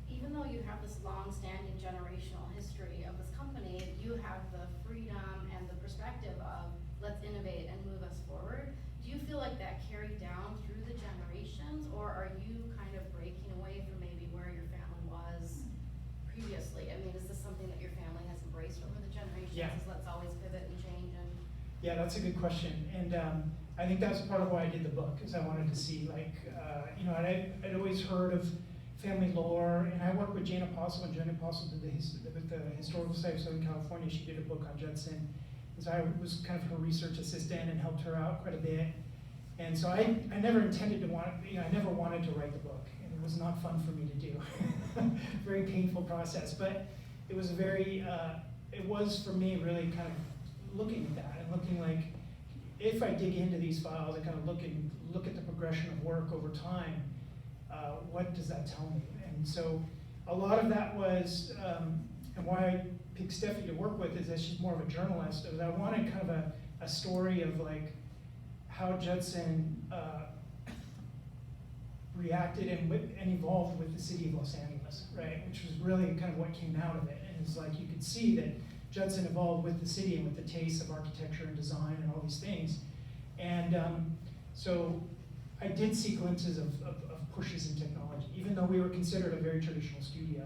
even though you have this long-standing generational history of this company, you have the freedom and the perspective of let's innovate and move us forward. Do you feel like that carried down through the generations, or are you kind of breaking away from maybe where your family was previously? I mean, is this something that your family has embraced over the generations?
Yeah.
Is let's always pivot and change and?
Yeah, that's a good question, and I think that's part of why I did the book, is I wanted to see I'd always heard of family lore, and I worked with Jane Apostle, and Jane Apostle did with the Historical Society of Southern California. She did a book on Judson, and so I was kind of her research assistant and helped her out quite a bit. And so I never intended to I never wanted to write the book, and it was not fun for me to do. Very painful process, but it was it was for me really kind of looking at that and looking like, if I dig into these files and kind of look at the progression of work over time, what does that tell me? And so a lot of that was, and why I picked Steffi to work with is that she's more of a journalist, is I wanted kind of a story of like how Judson reacted and evolved with the city of Los Angeles, right? Which was really kind of what came out of it. And it's like you could see that Judson evolved with the city and with the tastes of architecture and design and all these things. And so I did see glimpses of pushes in technology, even though we were considered a very traditional studio.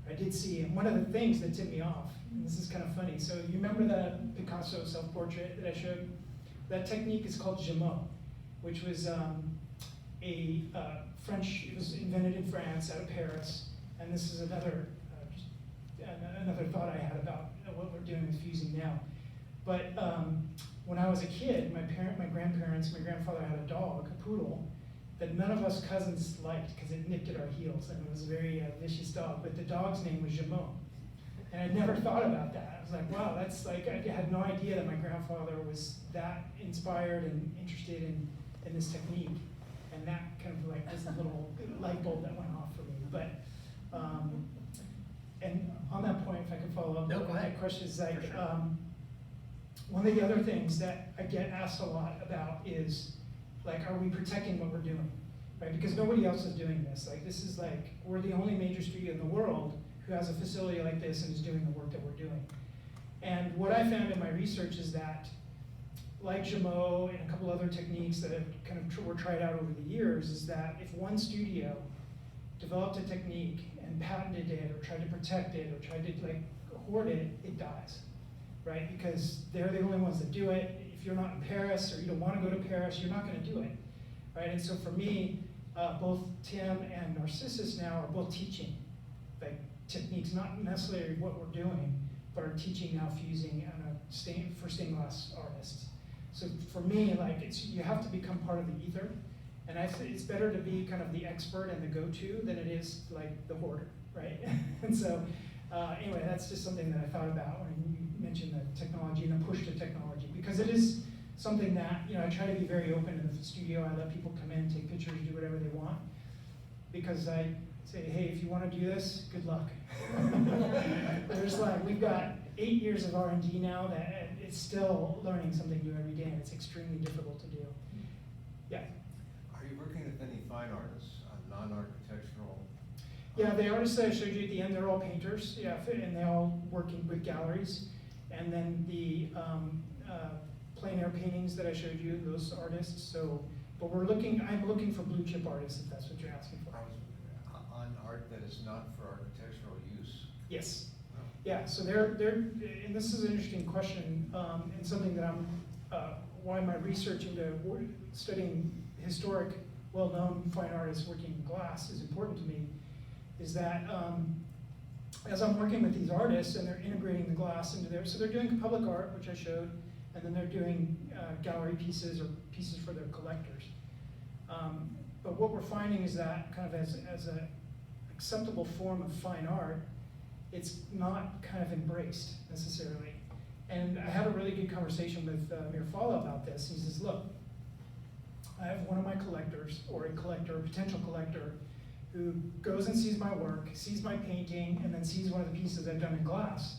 I did see, and one of the things that tipped me off, and this is kind of funny, so you remember that Picasso self-portrait that I showed? That technique is called Gemot, which was French, it was invented in France out of Paris, and this is another thought I had about what we're doing with fusing now. But when I was a kid, my grandfather had a dog, a poodle, that none of us cousins liked because it nipped at our heels, and it was a very vicious dog, but the dog's name was Gemot. And I'd never thought about that. I was like, wow, that's like, I had no idea that my grandfather was that inspired and interested in this technique. And that kind of like was a little light bulb that went off for me. But, and on that point, if I could follow up,
no, go ahead.
My question is like,
sure.
One of the other things that I get asked a lot about is, like, are we protecting what we're doing, right? Because nobody else is doing this. Like, this is like, we're the only major studio in the world who has a facility like this and is doing the work that we're doing. And what I found in my research is that, like Gemot and a couple other techniques that have kind of were tried out over the years, is that if one studio developed a technique and patented it or tried to protect it or tried to like hoard it, it dies, right? Because they're the only ones that do it. If you're not in Paris or you don't want to go to Paris, you're not going to do it, right? And so for me, both Tim and Narcissus now are both teaching like techniques, not necessarily what we're doing, but are teaching now fusing for stained glass artists. So for me, like you have to become part of the ether, and I think it's better to be kind of the expert and the go-to than it is like the hoarder, right? And so anyway, that's just something that I thought about when you mentioned the technology and the push to technology, because it is something that, I try to be very open in the studio. I let people come in, take pictures, do whatever they want, because I say, hey, if you want to do this, good luck. There's like, we've got 8 years of R&D now that it's still learning something new every day, and it's extremely difficult to do. Yeah.
Are you working with any fine artists, non-architectural?
Yeah, the artists that I showed you at the end, they're all painters, yeah, and they're all working with galleries. And then the plein air paintings that I showed you, those artists. So, but I'm looking for blue chip artists, if that's what you're asking for.
On art that is not for architectural use?
Yes. Yeah, so they're, and this is an interesting question, and something that I'm why my research into studying historic, well-known fine artists working in glass is important to me, is that as I'm working with these artists and they're integrating the glass into so they're doing public art, which I showed, and then they're doing gallery pieces or pieces for their collectors. But what we're finding is that kind of as an acceptable form of fine art, it's not kind of embraced necessarily. And I had a really good conversation with Mirfala about this. He says, look, I have one of my collectors, or a collector, a potential collector, who goes and sees my work, sees my painting, and then sees one of the pieces I've done in glass.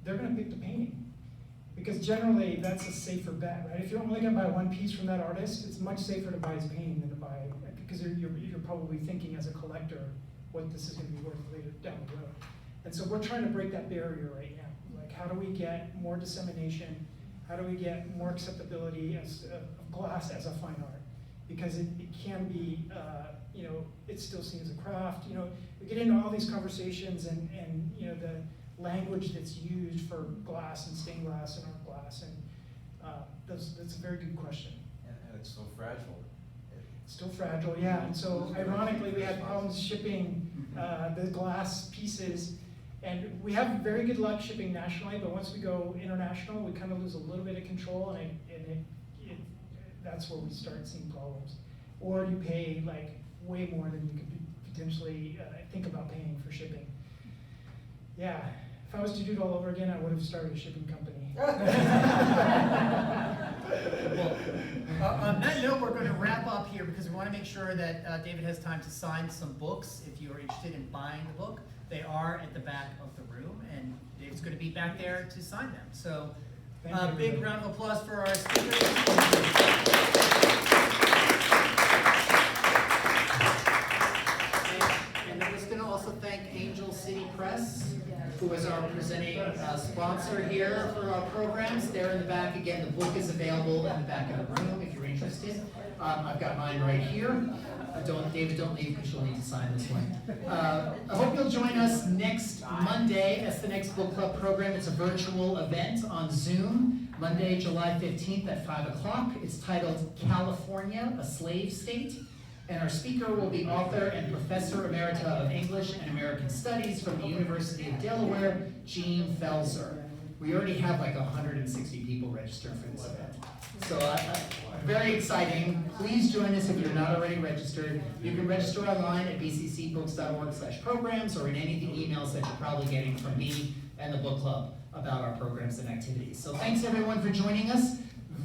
They're gonna pick the painting. Because generally, that's a safer bet, right? If you're only gonna buy one piece from that artist, it's much safer to buy his painting than to buy, because you're probably thinking as a collector what this is gonna be worth later down the road. And so we're trying to break that barrier right now. Like, how do we get more dissemination? How do we get more acceptability of glass as a fine art? Because it can be, you know, it's still seen as a craft. You know, we get into all these conversations and you know, the language that's used for glass and stained glass and art glass, and that's a very good question.
And it's so fragile.
It's still fragile, yeah. And so ironically, we had problems shipping the glass pieces, and we have very good luck shipping nationally, but once we go international, we kind of lose a little bit of control, and that's where we start seeing problems. Or you pay like way more than you could potentially think about paying for shipping. Yeah, if I was to do it all over again, I would have started a shipping company.
Well, on that note, we're going to wrap up here because we want to make sure that David has time to sign some books. If you are interested in buying the book, they are at the back of the room, and David's going to be back there to sign them. So, big round of applause for our speakers.
And I'm just going to also thank Angel City Press, who is our presenting sponsor here for our programs. They're in the back. Again, the book is available in the back of the room if you're interested. I've got mine right here. David, don't leave because you'll need to sign this one. I hope you'll join us next Monday. That's the next book club program. It's a virtual event on Zoom, Monday, July 15th at 5 o'clock. It's titled California, a Slave State. And our speaker will be author and professor emerita of English and American Studies from the University of Delaware, Jean Felser. We already have like 160 people registered for this event. So very exciting. Please join us if you're not already registered. You can register online at bccbooks.org/programs or in any of the emails that you're probably getting from me and the book club about our programs and activities. So thanks everyone for joining us.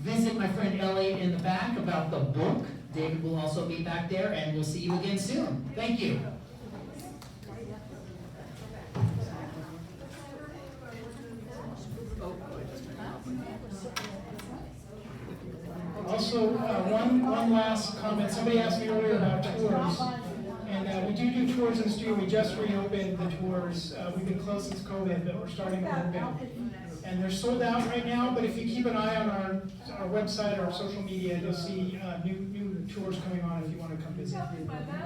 Visit my friend Elliot in the back about the book. David will also be back there, and we'll see you again soon. Thank you.
Also, one last comment. Somebody asked me earlier about tours, and we do tours in the studio. We just reopened the tours. We've been closed since COVID, but we're starting to open. And they're sold out right now, but if you keep an eye on our website or our social media, you'll see new tours coming on if you want to come visit.